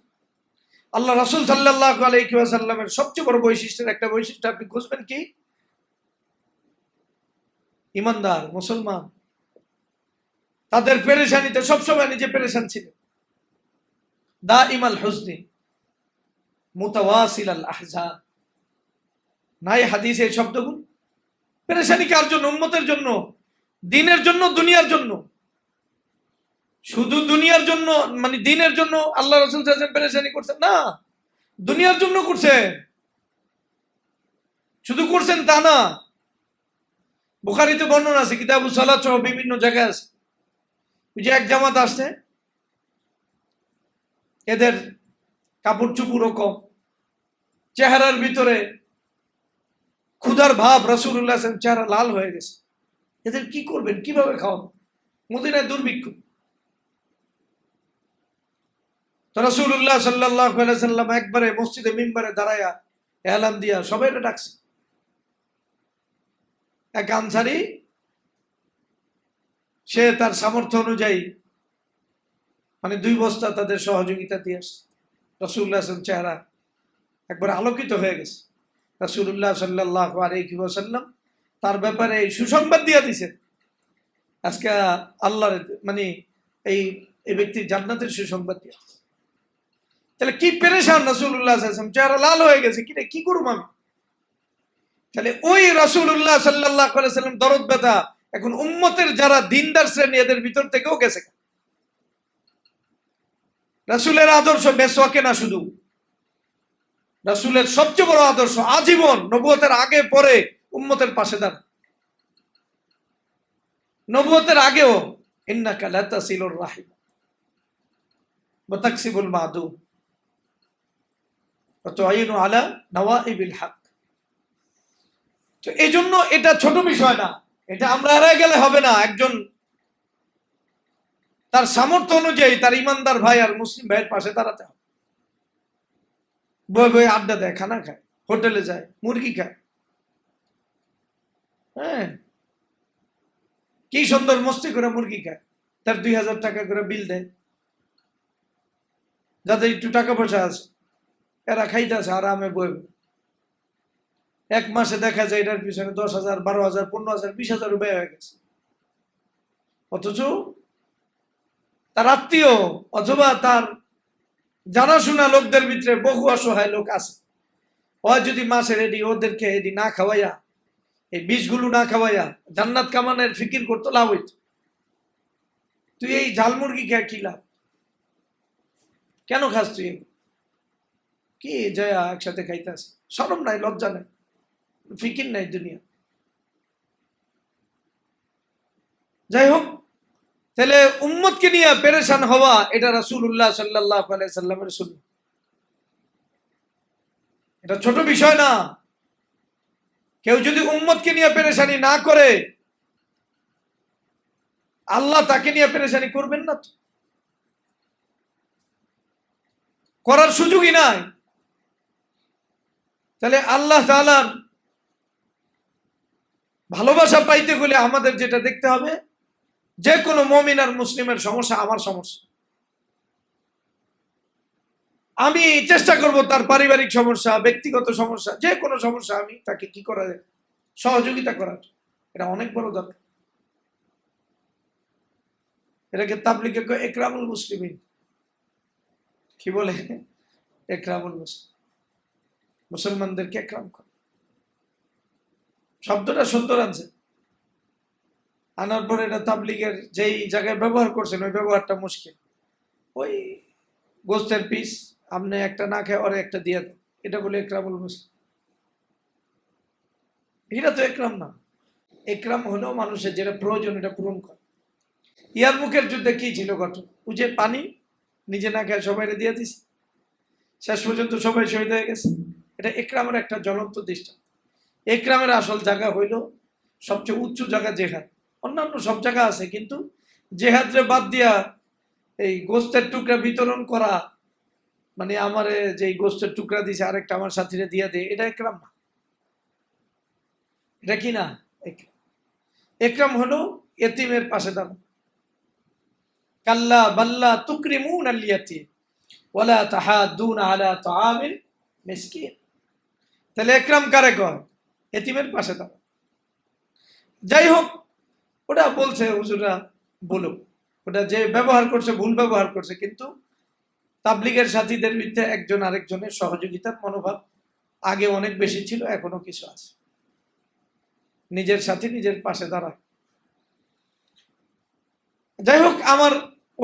আল্লাহ রাসূল সাল্লাল্লাহু আলাইহি ওয়াসাল্লামের সবচেয়ে বড় বৈশিষ্ট্যের একটা বৈশিষ্ট্য আপনি খুঁজবেন কি? ইমানদার মুসলমান তাদের পেরেশানিতে সবসময় নিজে পেরেশান ছিলেন। দাইমাল হুজনি মুতাওয়াসিল আল আহজান, নাই হাদিসে এই শব্দগুলো? পেরেশানি কার জন্য? উম্মতের জন্য, দিনের জন্য, দুনিয়ার জন্য। শুধু দুনিয়ার জন্য মানে দিনের জন্য আল্লাহ রাসূল সাল্লাল্লাহু আলাইহি ওয়াসাল্লাম পেরেশানি করছেন না, দুনিয়ার জন্য করছেন। শুধু করছেন তা না, বুখারীতে বর্ণনা আছে, কিতাবুস সালাত সহ বিভিন্ন জায়গায় আছে। ওই যে এক জামাত আসছে, এদের কাপড় চুপড়ও কম, চেহারার ভিতরে ক্ষুধার ভাব, রাসূলুল্লাহ সাল্লাল্লাহু আলাইহি ওয়াসাল্লাম চেহারা লাল হয়ে গেছে। এদের কি করবেন, কিভাবে খাওয়াবেন? মদিনায় দুর্ভিক্ষ। তো রাসূলুল্লাহ সাল্লাল্লাহু আলাইহি ওয়াসাল্লাম একবারে মসজিদে মিম্বারে দাঁড়ায়া এলান দিয়া সবাই ডাকছে। এক আনসারী সে তার সামর্থ্য অনুযায়ী মানে 2 বস্তা তাদের সহযোগিতা দিয়ে আসছে। রাসূলুল্লাহ সাল্লাল্লাহু আলাইহি ওয়াসাল্লাম চেহারা একবার আলোকিত হয়ে গেছে। রাসূলুল্লাহ সাল্লাল্লাহু আলাইহি ওয়াসাল্লাম তার ব্যাপারে এই সুসংবাদ দিয়ে দিয়েছেন। আজকে আল্লাহর মানে এই ব্যক্তির জান্নাতের সুসংবাদ দিয়ে। তাহলে কি পেরেশান রাসূলুল্লাহ সাল্লাল্লাহু আলাইহি ওয়াসাল্লাম, চেহারা লাল হয়ে গেছে, কি রে কি করব আমি? তাহলে ওই রাসূলুল্লাহ সাল্লাল্লাহু আলাইহি ওয়াসাল্লাম দরদ ব্যথা এখন উম্মতের যারা দিনদার শ্রেণী এদের ভিতর থেকেও গেছে। রাসূলের আদর্শ মেসওয়াকে না, শুধু রাসূলের সবচেয়ে বড় আদর্শ আজীবন নবুয়তের আগে পরে উম্মতের পাশে দাঁড়ানো। নবুয়তের আগেও ইন্নাকা লাতাসিলুর রাহিম ওয়া তাকসিবুল মাদুম ওয়া তুঈনু আলা নওয়াইবিল হক। তো এই জন্য এটা ছোট বিষয় না, এটা আমরা এড়িয়ে গেলে হবে না। একজন তার সামর্থ্য অনুযায়ী তার ইমানদার ভাই আর মুসলিম ভাইয়ের পাশে দাঁড়াতে হবে। বই বই আড্ডা দেয়, খানা খায়, হোটেলে যায়, মুরগি খায়, হ্যাঁ কি সুন্দর মস্তি করে মুরগি খায়, তার 2000 টাকা করে বিল দেয়। যাদের একটু টাকা পয়সা আছে এরা খাইতেছে আরামে বই। 1 মাসে দেখা যায় এটার পিছনে 10,000, 12,000, 15,000, 20,000 ব্যয় হয়ে গেছে। অথচ তার আত্মীয় অথবা তার জানাশোনা লোকদের ভিতরে বহু অসহায় লোক আছে, ও যদি মাসে রেডি ওদেরকে এডি না খাওয়াইয়া, এই বিষগুলো না খাওয়াইয়া জান্নাত কামানের ফিকির করতে লাভ হইত। তুই এই ঝাল মুরগি খেয়ে কি লাভ? কেন খাস তুই? কি জয়া একসাথে খাইতেছে, শরম নাই, লজ্জা নাই, ফিকির নাই দুনিয়া। যাই হোক, তাহলে উম্মতকে নিয়ে পেরেশান হওয়া এটা রাসূলুল্লাহ সাল্লাল্লাহু আলাইহি ওয়াসাল্লামের সুন্নাহ। এটা ছোট বিষয় না। কেউ যদি উম্মতকে নিয়ে পেরেশানি না করে, আল্লাহ তাকে নিয়ে পেরেশানি করবেন না, তো করার সুযোগই নাই। তাহলে আল্লাহ তাআলার ভালোবাসা পাইতে হলে আমাদের যেটা দেখতে হবে, যে কোনো মুমিন আর মুসলিমের সমস্যা আমার সমস্যা। আমি চেষ্টা করব তার পারিবারিক সমস্যা, ব্যক্তিগত সমস্যা, যে কোনো সমস্যা আমি তাকে কি করা যায় সহযোগিতা করার। এটা অনেক বড় দরকার। এটাকে তাবলীগে কয় ইকরামুল মুসলিমিন। কি বলে? ইকরামুল মুসলিম, মুসলমানদেরকে ইকরাম করা। শব্দটা সুন্দর আছে, আনার পরে এটা তাবলীগের যেই জায়গায় ব্যবহার করছেন ওই ব্যবহারটা মুশকিল। ওই গোস্তের পিস আপনি একটা না খেয়ে ওরে একটা দিয়ে দেন, এটা বলে ইকরামুল মুসলিম? এটা তো ইকরাম না। ইকরাম হলো মানুষের যেটা প্রয়োজন এটা পূরণ করে। ইয়ারমুকের যুদ্ধে কি ছিল ঘটনা? ওই যে পানি নিজে না খেয়ে সবাই দিয়ে দিছে, শেষ পর্যন্ত সবাই শহীদ হয়ে গেছে। এটা ইকরামের একটা জ্বলন্ত দৃষ্টান্ত। একরামের আসল জায়গা হইল সবচেয়ে উচ্চ জায়গা জেহাদ। অন্যান্য সব জায়গা আছে, কিন্তু জেহাদরে বাদ দিয়া এই গোস্তের টুকরা বিতরণ করা, মানে আমারে যে গোস্তের টুকরা দিছে আরেকটা আমার সাথীরে দিয়া দে, এটা একরাম না। এটা কি না? একরাম হলো এতিমের পাশে দাঁড়ানো। কাল্লা বাল্লা তুকরিমুন আল ইয়াতীম ওয়ালা তাহাদ্দুনা আলা তাআমিল মিসকিন। তাহলে একরাম কারে কয়? এতিমের পাশে দাঁড়ানো। যাই হোক, ওটা বলছে হুজুররা বলুক, ওটা যে ব্যবহার করছে ভুল ব্যবহার করছে, কিন্তু তাবলিগের সাথীদের বিরুদ্ধে একজন আরেকজনের সহযোগিতার মনোভাব আগে অনেক বেশি ছিল, এখনো কিছু আছে। নিজের সাথী নিজের পাশে দাঁড়ায়। যাই হোক, আমার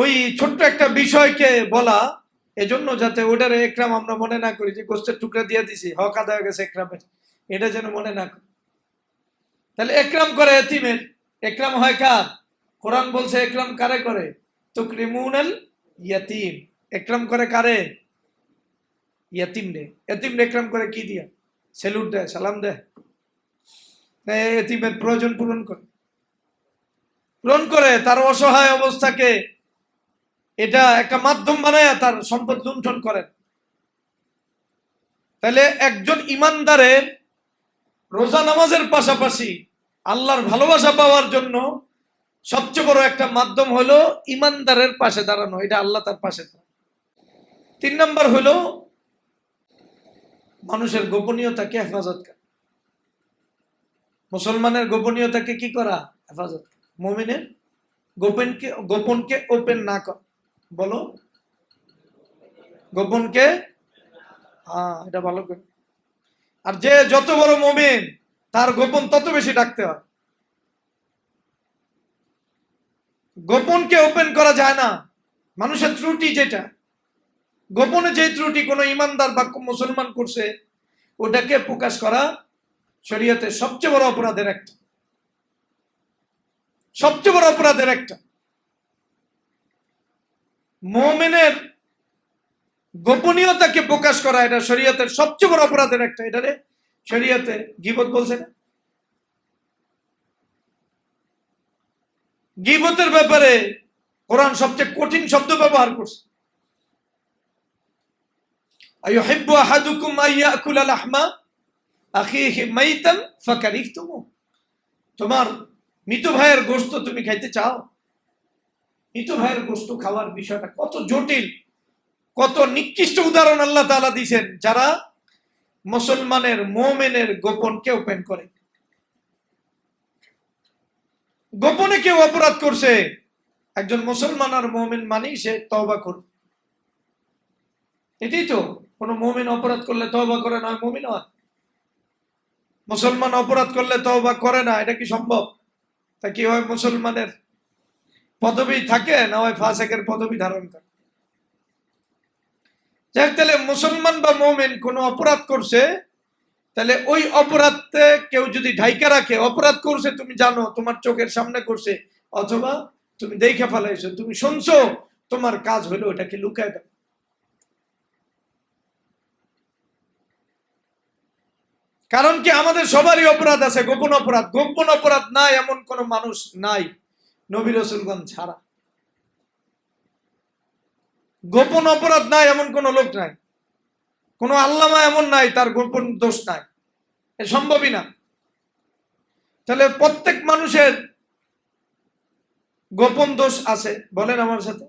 ওই ছোট্ট একটা বিষয়কে বলা, এজন্য যাতে ওটারে একরাম আমরা মনে না করি যে গোস্তের টুকরা দিয়ে দিছি হক আদায় হয়ে গেছে একরামের, এটা যেন মনে না করি। তাহলে একরাম করে এতিমের। একরাম হয় কার? কোরআন বলছে একরাম কারে করে? তুকরিমুনাল ইয়াতীম। একরাম করে কারে? ইয়াতিম রে। এতিম রে একরাম করে কি দিয়া? সেলুট দেয়, সালাম দেয়, এতিমের প্রয়োজন পূরণ করে তার অসহায় অবস্থাকে এটা একটা মাধ্যম বানায় তার সম্পদ লুণ্ঠন করেন। তাহলে একজন ইমানদারের রোজা নামাজের পাশাপাশি আল্লাহর ভালোবাসা পাওয়ার জন্য সবচেয়ে বড় একটা মাধ্যম হলো ইমানদারের পাশে দাঁড়ানো, এটা আল্লাহ তার পাশে দাঁড়ানো। 3 নম্বর হলো মানুষের গোপনীয়তাকে হেফাজত করা। মুসলমানের গোপনীয়তাকে কি করা? হেফাজত করা। মুমিনের গোপনকে ওপেন না করা। বলো, গোপনকে, হ্যাঁ এটা ভালো করে। আর যে যত বড় মুমিন তার গোপন তত বেশি ডাকতে হয়। গোপনকে ওপেন করা যায় না। মানুষের ত্রুটি যেটা, গোপনে যে ত্রুটি কোনো ইমানদার বা মুসলমান করছে, ওটাকে প্রকাশ করা শরীয়তে সবচেয়ে বড় অপরাধের একটা, সবচেয়ে বড় অপরাধের একটা। মুমিনের গোপনীয়তাকে প্রকাশ করা এটা শরীয়তের সবচেয়ে বড় অপরাধের একটা। এটারে শরীয়তে গীবত বলছে না? গীবতের ব্যাপারে কোরআন সবচেয়ে কঠিন শব্দ ব্যবহার করছে। আইয়ুহিব্বু আহাদুকুম আইয়াকুলা লাহমা আখিহি মাইতান ফাকারিহতুমু। তোমার মৃত ভাইয়ের গোশত তুমি খাইতে চাও? মৃত ভাইয়ের গোশত খাওয়ার বিষয়টা কত জটিল, কত নিকৃষ্ট উদাহরণ আল্লাহ তাআলা দিয়েছেন যারা মুসলমানের মুমিনের গোপনকে ওপেন করে। গোপনে কেউ অপরাধ করছে, একজন মুসলমান আর মুমিন মানেই সে তওবা করবে। এটাই তো, কোন মুমিন অপরাধ করলে তওবা করে নয় মুমিন হয়। মুসলমান অপরাধ করলে তওবা করে না, এটা কি সম্ভব? তা কি হয়, মুসলমানের পদবি থাকে না হয় ফাসিকের পদবি ধারণ করে। যাক, তাহলে মুসলমান বা মুমিন কোন অপরাধ করছে, তাহলে ওই অপরাধে কেউ যদি ঢাইকা রাখে, অপরাধ করছে তুমি জানো, তোমার চোখের সামনে করছে, অথবা তুমি দেখে ফেলাইছো, তুমি শুনছো, তোমার কাজ হলো ওটাকে লুকায় দাও। কারণ কি, আমাদের সবারই অপরাধ আছে, গোপন অপরাধ। গোপন অপরাধ নাই এমন কোন মানুষ নাই নবী রাসূলগণ ছাড়া। গোপন অপরাধ নাই এমন কোন লোক নাই, কোন আল্লামা এমন নাই তার গোপন দোষ নাই, এ সম্ভবই না। তাহলে প্রত্যেক মানুষের গোপন দোষ আছে, বলেন আমার সাথে,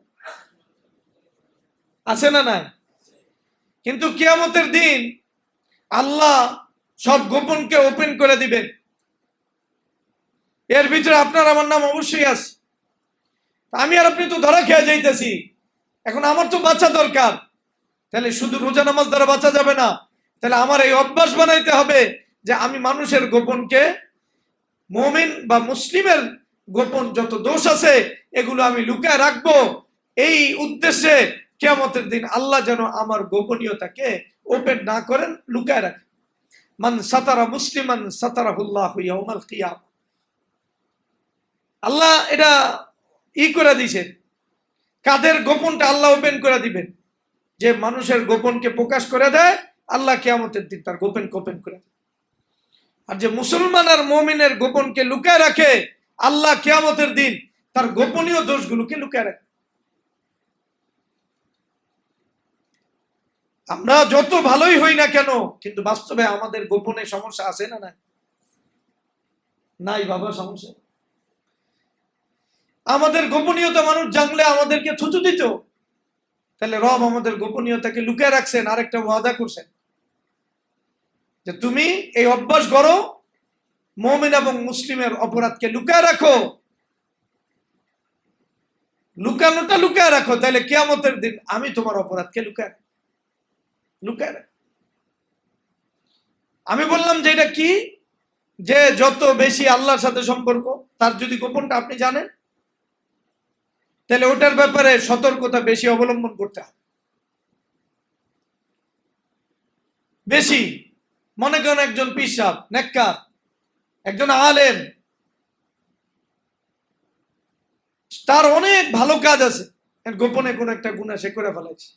আছে না নাই? কিন্তু কিয়ামতের দিন আল্লাহ সব গোপনকে ওপেন করে দিবেন। এর ভিতরে আপনার আমার নাম অবশ্যই আছে। আমি আর আপনি তো ধরা খেয়ে যাইতেছি, এখন আমার তো বাঁচা দরকার। তাহলে শুধু রোজা নামাজ দ্বারা বাঁচা যাবে না, তাহলে আমার এই অভ্যাস বানাইতে হবে যে আমি মানুষের গোপনকে, মুমিন বা মুসলিমের গোপন যত দোষ আছে এগুলো আমি লুকায় রাখবো, এই উদ্দেশ্যে কিয়ামতের দিন আল্লাহ যেন আমার গোপনীয়তাকে ওপেন না করেন, লুকায় রাখেন। মান সাতারা মুসলিমান সাতারাহুল্লাহু ইয়াউমাল কিয়ামা। আল্লাহ এটা করে দিয়েছে, কাদের গোপনটা আল্লাহ ওপেন করে দিবেন, যে মানুষের গোপনকে প্রকাশ করে দেয়, আল্লাহ কিয়ামতের দিন তার গোপন ওপেন করে দেয়। আর যে মুসলমান আর মুমিনের গোপনকে লুকায় রাখে, আল্লাহ কিয়ামতের দিন তার গোপনীয় দোষগুলোকে লুকায় রাখে। আমরা যত ভালোই হই না কেন, কিন্তু বাস্তবে আমাদের গোপনে সমস্যা আছে না নাই? নাই বাবা, সমস্যা। আমাদের গোপনীয়তা মানুষ জানলে আমাদেরকে থুতু দিত। তাহলে রব আমাদের গোপনীয়তাকে লুকিয়ে রাখছেন, আরেকটা ওয়াদা করছেন যে তুমি এই অভ্যাস করো, মুমিন এবং মুসলিমের অপরাধকে লুকিয়ে রাখো, লুকানোটা লুকিয়ে রাখো, তাহলে কিয়ামতের দিন আমি তোমার অপরাধকে লুকিয়ে রাখ। আমি বললাম যে এটা কি, যে যত বেশি আল্লাহর সাথে সম্পর্ক, তার যদি গোপনটা আপনি জানেন, তাহলে ওটার ব্যাপারে সতর্কতা বেশি অবলম্বন করতে হবে। বেশি মনে করেন একজন পীর সাহেব, নেককার, একজন আলেম, তার অনেক ভালো কাজ আছে, গোপনে কোন একটা গুনাহ সে করে ফেলাইছে,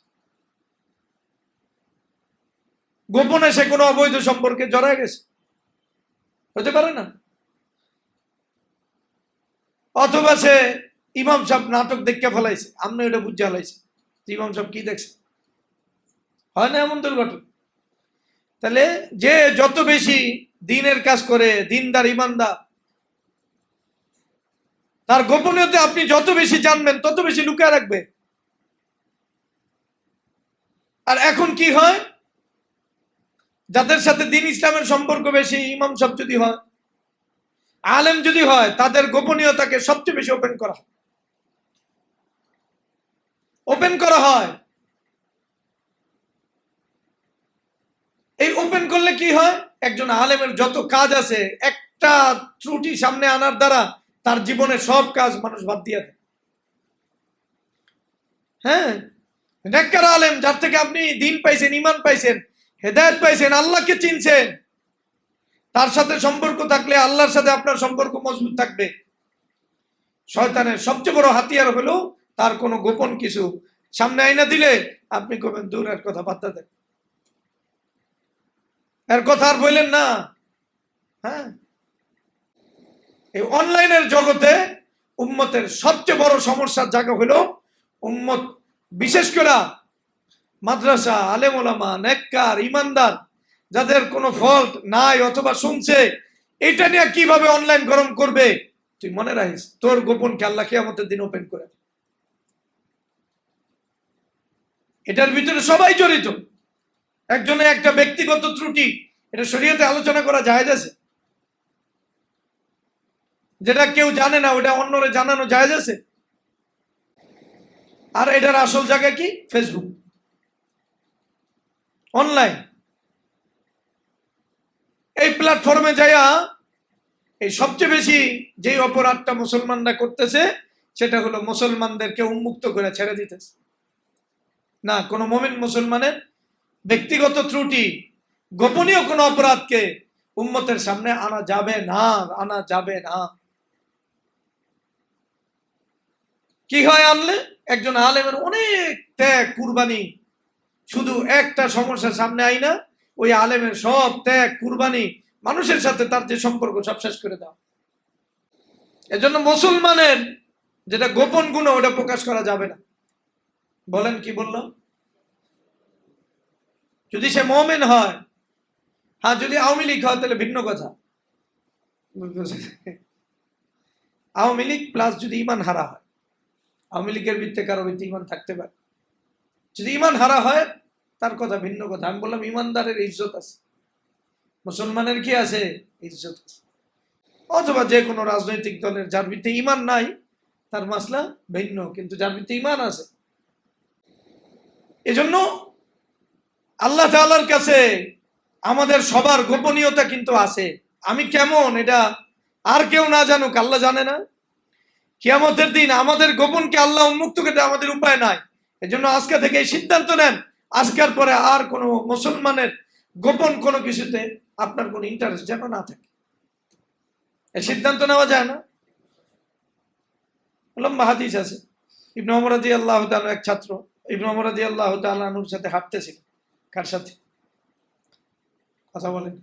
গোপনে সে কোনো অবৈধ সম্পর্কে জড়ায় গেছে, হতে পারে না? অথবা সে ইমাম সাহেব নাটক দেখে ফেলাইছে, আপনি ওটা বুঝে ফেলাইছে ইমাম সাহেব কি দেখছে, হয় না এমন দুর্ঘটনা? তাহলে যে যত বেশি দিনের কাজ করে, দিনদার ইমানদার, তার গোপনীয়তা আপনি যত বেশি জানবেন তত বেশি লুকিয়ে রাখবে। আর এখন কি হয়, যাদের সাথে দিন ইসলামের সম্পর্ক বেশি, ইমাম সাহেব যদি হয়, আলেম যদি হয়, তাদের গোপনীয়তাকে সবচেয়ে বেশি ওপেন করা হয়। এই ওপেন করলে কি হয়, একজন আলেমের যত কাজ আছে, একটা ত্রুটি সামনে আনার দ্বারা তার জীবনে সব কাজ মানুষ বাদ দিয়ে দেয়। হ্যাঁ, নেককার আলেম, যার থেকে আপনি দিন পাইছেন, ইমান পাইছেন, হেদায়েত পাইছেন, আল্লাহকে চিনছেন, তার সাথে সম্পর্ক থাকলে আল্লাহর সাথে আপনার সম্পর্ক মজবুত থাকবে। শয়তানের সবচেয়ে বড় হাতিয়ার হলো তার কোনো গোপন কিছু সামনে আইনা দিলে আপনি কবেন দূরের কথা, বাদ দেন, এর কথা আর বললেন না। হ্যাঁ, এই অনলাইনের জগতে উম্মতের সবচেয়ে বড় সমস্যার জায়গা হলো, উম্মত বিশেষ করে মাদ্রাসা, আলেম ওলামা, নেককার, ইমানদার, যাদের কোনো ফল্ট নাই অথবা শুনছে, এটা নিয়ে কিভাবে অনলাইন গরম করবে। তুই মনে রাখিস, তোর গোপনকে আল্লাহ কিয়ামতের দিন ওপেন করে। এটার ভিতরে সবাই জড়িত। একজনের একটা ব্যক্তিগত ত্রুটি, এটা শরীয়তে আলোচনা করা জায়েজ আছে, যেটা কেউ জানে না ওটা অন্যরে জানানো জায়েজ আছে। আর এটার আসল জায়গা কি? Facebook, online. এই প্ল্যাটফর্মে যাইয়া এই সবচেয়ে বেশি যে অপরাধটা মুসলমানরা করতেছে, সেটা হলো মুসলমানদেরকে উন্মুক্ত করে ছেড়ে দিতেছে। না, কোনো মুমিন মুসলমানের ব্যক্তিগত ত্রুটি, গোপনীয় কোনো অপরাধকে উম্মতের সামনে আনা যাবে না। কি হয় আনলে? একজন আলেমের অনেক ত্যাগ, কুরবানি, শুধু একটা সমস্যার সামনে আইনা ওই আলেমের সব ত্যাগ, কুরবানি, মানুষের সাথে তার যে সম্পর্ক সব শেষ করে দাও। এজন্য মুসলমানের যেটা গোপন গুণ, ওটা প্রকাশ করা যাবে না। বলেন, কি বললাম? যদি সে মুমিন হয়, হ্যাঁ, যদি আওয়ামী লীগ হয় তাহলে ভিন্ন কথা। আওয়ামী লীগ প্লাস যদি ইমান হারা হয়, আওয়ামী লীগের ভিত্তিতে কারো ভিত্তি ইমান থাকতে পারে, যদি ইমান হারা হয় তার কথা ভিন্ন কথা। আমি বললাম ইমানদারের ইজ্জত আছে, মুসলমানের কি আছে? ইজ্জত আছে। অথবা যে কোনো রাজনৈতিক দলের যার ভিত্তি ইমান নাই, তার মাসলা ভিন্ন, কিন্তু যার ভিত্তি ইমান আছে। এজন্য আল্লাহ তাআলার কাছে আমাদের সবার গোপনীয়তা কিন্তু আছে। আমি কেমন, এটা আর কেউ না জানুক, আল্লাহ জানে না। কিয়ামতের দিন আমাদের গোপনকে আল্লাহ উন্মুক্ত করতে আমাদের উপায় নাই। এজন্য আজকে থেকে এই সিদ্ধান্ত নেন, আজকের পরে আর কোনো মুসলমানের গোপন কোনো কিছুতে আপনার কোনো ইন্টারেস্ট যেন না থাকে। এই সিদ্ধান্ত নেওয়া যায় না? লম্বা হাদিস আছে, ইবনে ওমর রাদিয়াল্লাহু তাআলা এক ছাত্র ইবনে ওমর রাদিয়াল্লাহু তাআলা আনহুর সাথে হাঁটতেছিল। কার সাথে? কথা বলেন।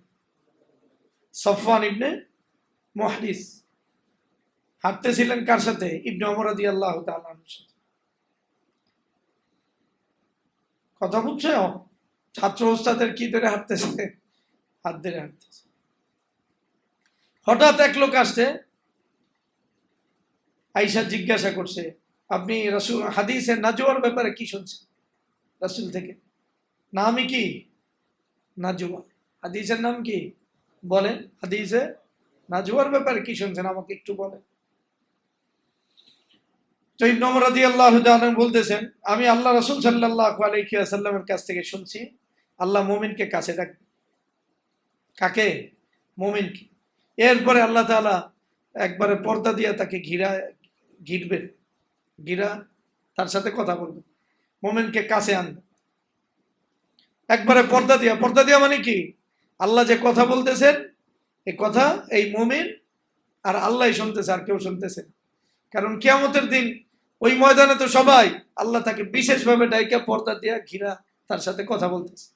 সফওয়ান ইবনে মুহরিস হাঁটতেছিলেন কার সাথে? ইবনে ওমর রাদিয়াল্লাহু তাআলা আনহুর সাথে। কথা বুঝছো? ছাত্র ওস্তাদের কি ধরে হাঁটতেছে? হাত ধরে হাঁটতেছে। হঠাৎ এক লোক আসছে, আয়েশা জিজ্ঞাসা করছে, আপনি রাসূল হাদিসের নাজওয়ার ব্যাপারে কি শুনছেন রাসূল থেকে? নামই কি? নাজওয়া। হাদিসের নাম কি বলেন? হাদিসে নাজওয়ার ব্যাপারে কি শুনছেন আমাকে একটু বলেন। তো ইবনে ওমর রাদিয়াল্লাহু তাআলা বলতেছেন, আমি আল্লাহ রাসূল সাল্লাল্লাহু আলাইহি ওয়াসাল্লামের কাছ থেকে শুনছি আল্লাহ মুমিনকে কাছে রাখবে। কাকে? মুমিনকে। এরপরে আল্লাহ তাআলা একবারে পর্দা দিয়ে তাকে ঘিরবেন, ঘিরা তার সাথে কথা বলবে, মুমিনকে কাছে আনবে একবারে পর্দা দিয়া মানে কি? আল্লাহ যে কথা বলতেছেন এই কথা এই মুমিন আর আল্লাহ শুনতেছে, আর কেউ শুনতেছে না। কারণ কিয়ামতের দিন ওই ময়দানে তো সবাই, আল্লাহ তাকে বিশেষভাবে ডাইকা পর্দা দিয়া ঘিরা তার সাথে কথা বলতেছে।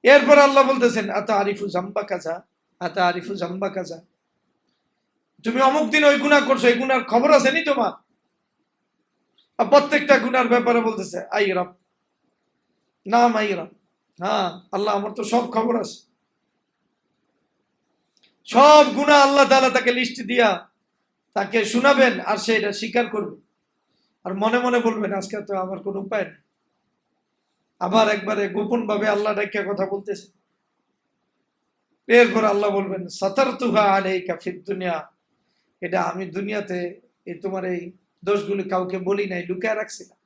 এরপর আল্লাহ বলতেছেন, আতা আরিফু জাম্বা কাজা, আতা আরিফু জাম্বা কাজা, তুমি অমুক দিন ওই গুনাহ করছো, এই গুনার খবর আছে নি তোমার? আর প্রত্যেকটা গুনার ব্যাপারে বলতেছে আই রব, নাম আই রব, হ্যাঁ আল্লাহ আমার তো সব খবর আছে। সব গুনাহ আল্লাহ তাআলা তাকে লিস্ট দিয়া তাকে শোনাবেন, আর সে এটা স্বীকার করবে, আর মনে মনে বলবেন আজকে তো আমার কোনো উপায় নেই। আবার একবারে গোপন ভাবে আল্লাহ ডাকিয়া কথা বলতেছে। এরপর আল্লাহ বলবেন, সাতারতুহা আলাইকা ফিদ দুনিয়া, এটা আমি দুনিয়াতে এই তোমার এই দোষগুলো কাউকে বলি নাই, লুকায় রাখছিলাম।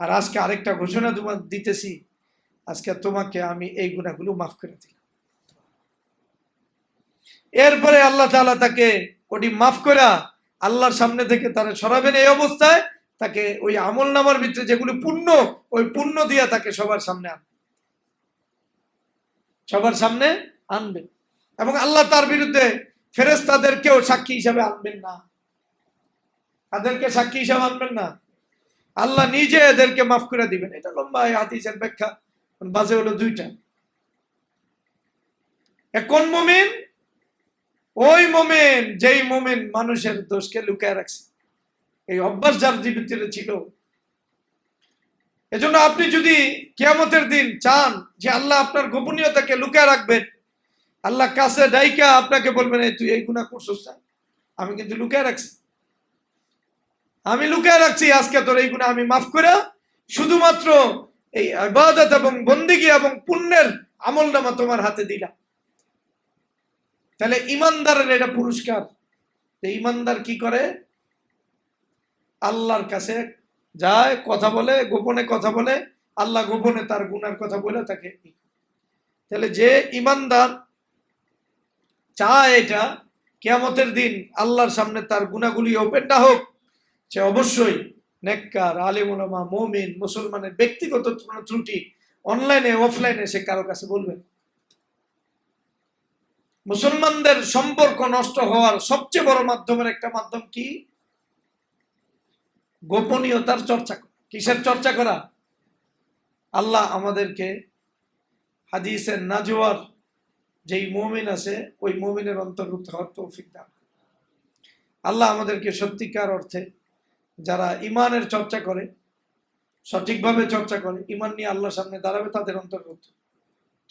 আর আজকে আরেকটা ঘোষণা তোমার দিতেছি, আজকে তোমাকে আমি এই গুনাহগুলো মাফ করে দিলাম। এরপরে আল্লাহ তাআলা তাকে ওটি মাফ করে আল্লাহর সামনে থেকে তারা সরাবেন। এই অবস্থায় তাকে ওই আমল নামার ভিতরে যেগুলো পুণ্য, ওই পুণ্য দিয়া তাকে সবার সামনে আনবেন। এবং আল্লাহ তার বিরুদ্ধে ফেরেশতাদেরকেও সাক্ষী হিসাবে আনবেন না। তাদেরকে সাক্ষী হিসাবে আনবেন না, আল্লাহ নিজে এদেরকে মাফ করে দিবেন। এটা লম্বা হাদিসের ব্যাখ্যা, বাজে হলো দুইটা। কোন মুমিন? ওই মুমিন যেই মুমিন মানুষের দোষকে লুকায় রাখছে, এই অভ্যাস যার ভিতরে ছিল। এজন্য আপনি যদি কিয়ামতের দিন চান যে আল্লাহ আপনার গোপনীয়তাকে লুকায় রাখবেন, আল্লাহ কাছে ডাইকা আপনাকে বলবেন, তুই এই গুনাহ করছিস না, আমি কিন্তু লুকায় রাখছি, আমি লুকায় রাখছি, আজকে তোর এই গুনাহ আমি মাফ করে শুধুমাত্র এই ইবাদত এবং বন্দেগী এবং পুণ্যের আমলনামা তোমার হাতে দিলাম। তাহলে ইমানদারের এটা পুরস্কার। ইমানদার কি করে? আল্লাহর কাছে যায়, কথা বলে, গোপনে কথা বলে, আল্লাহ গোপনে তার গুনার কথা বলে তাকে। তাহলে যে ইমানদার চায় এটা কিয়ামতের দিন আল্লাহর সামনে তার গুনাহগুলি ওপেন না হোক, সে অবশ্যই নেককার, আলেম ওলামা, মুমিন, মুসলমানের ব্যক্তিগত ত্রুটি অনলাইনে অফলাইনে সে কারো কাছে বলবেন। মুসলমানদের সম্পর্ক নষ্ট হওয়ার সবচেয়ে বড় মাধ্যমের একটা মাধ্যম কি? গোপনীয়তার চর্চা করা। কিসের চর্চা করা? আল্লাহ আমাদেরকে হাদিসের নাজওয়ার যেই মুমিন আছে ওই মুমিনের অন্তর্ভুক্ত হওয়ার তৌফিক দান। আল্লাহ আমাদেরকে সত্যিকার অর্থে যারা ইমানের চর্চা করে, সঠিকভাবে চর্চা করে, ইমান নিয়ে আল্লাহর সামনে দাঁড়াবে, তাদের অন্তর্ভুক্ত।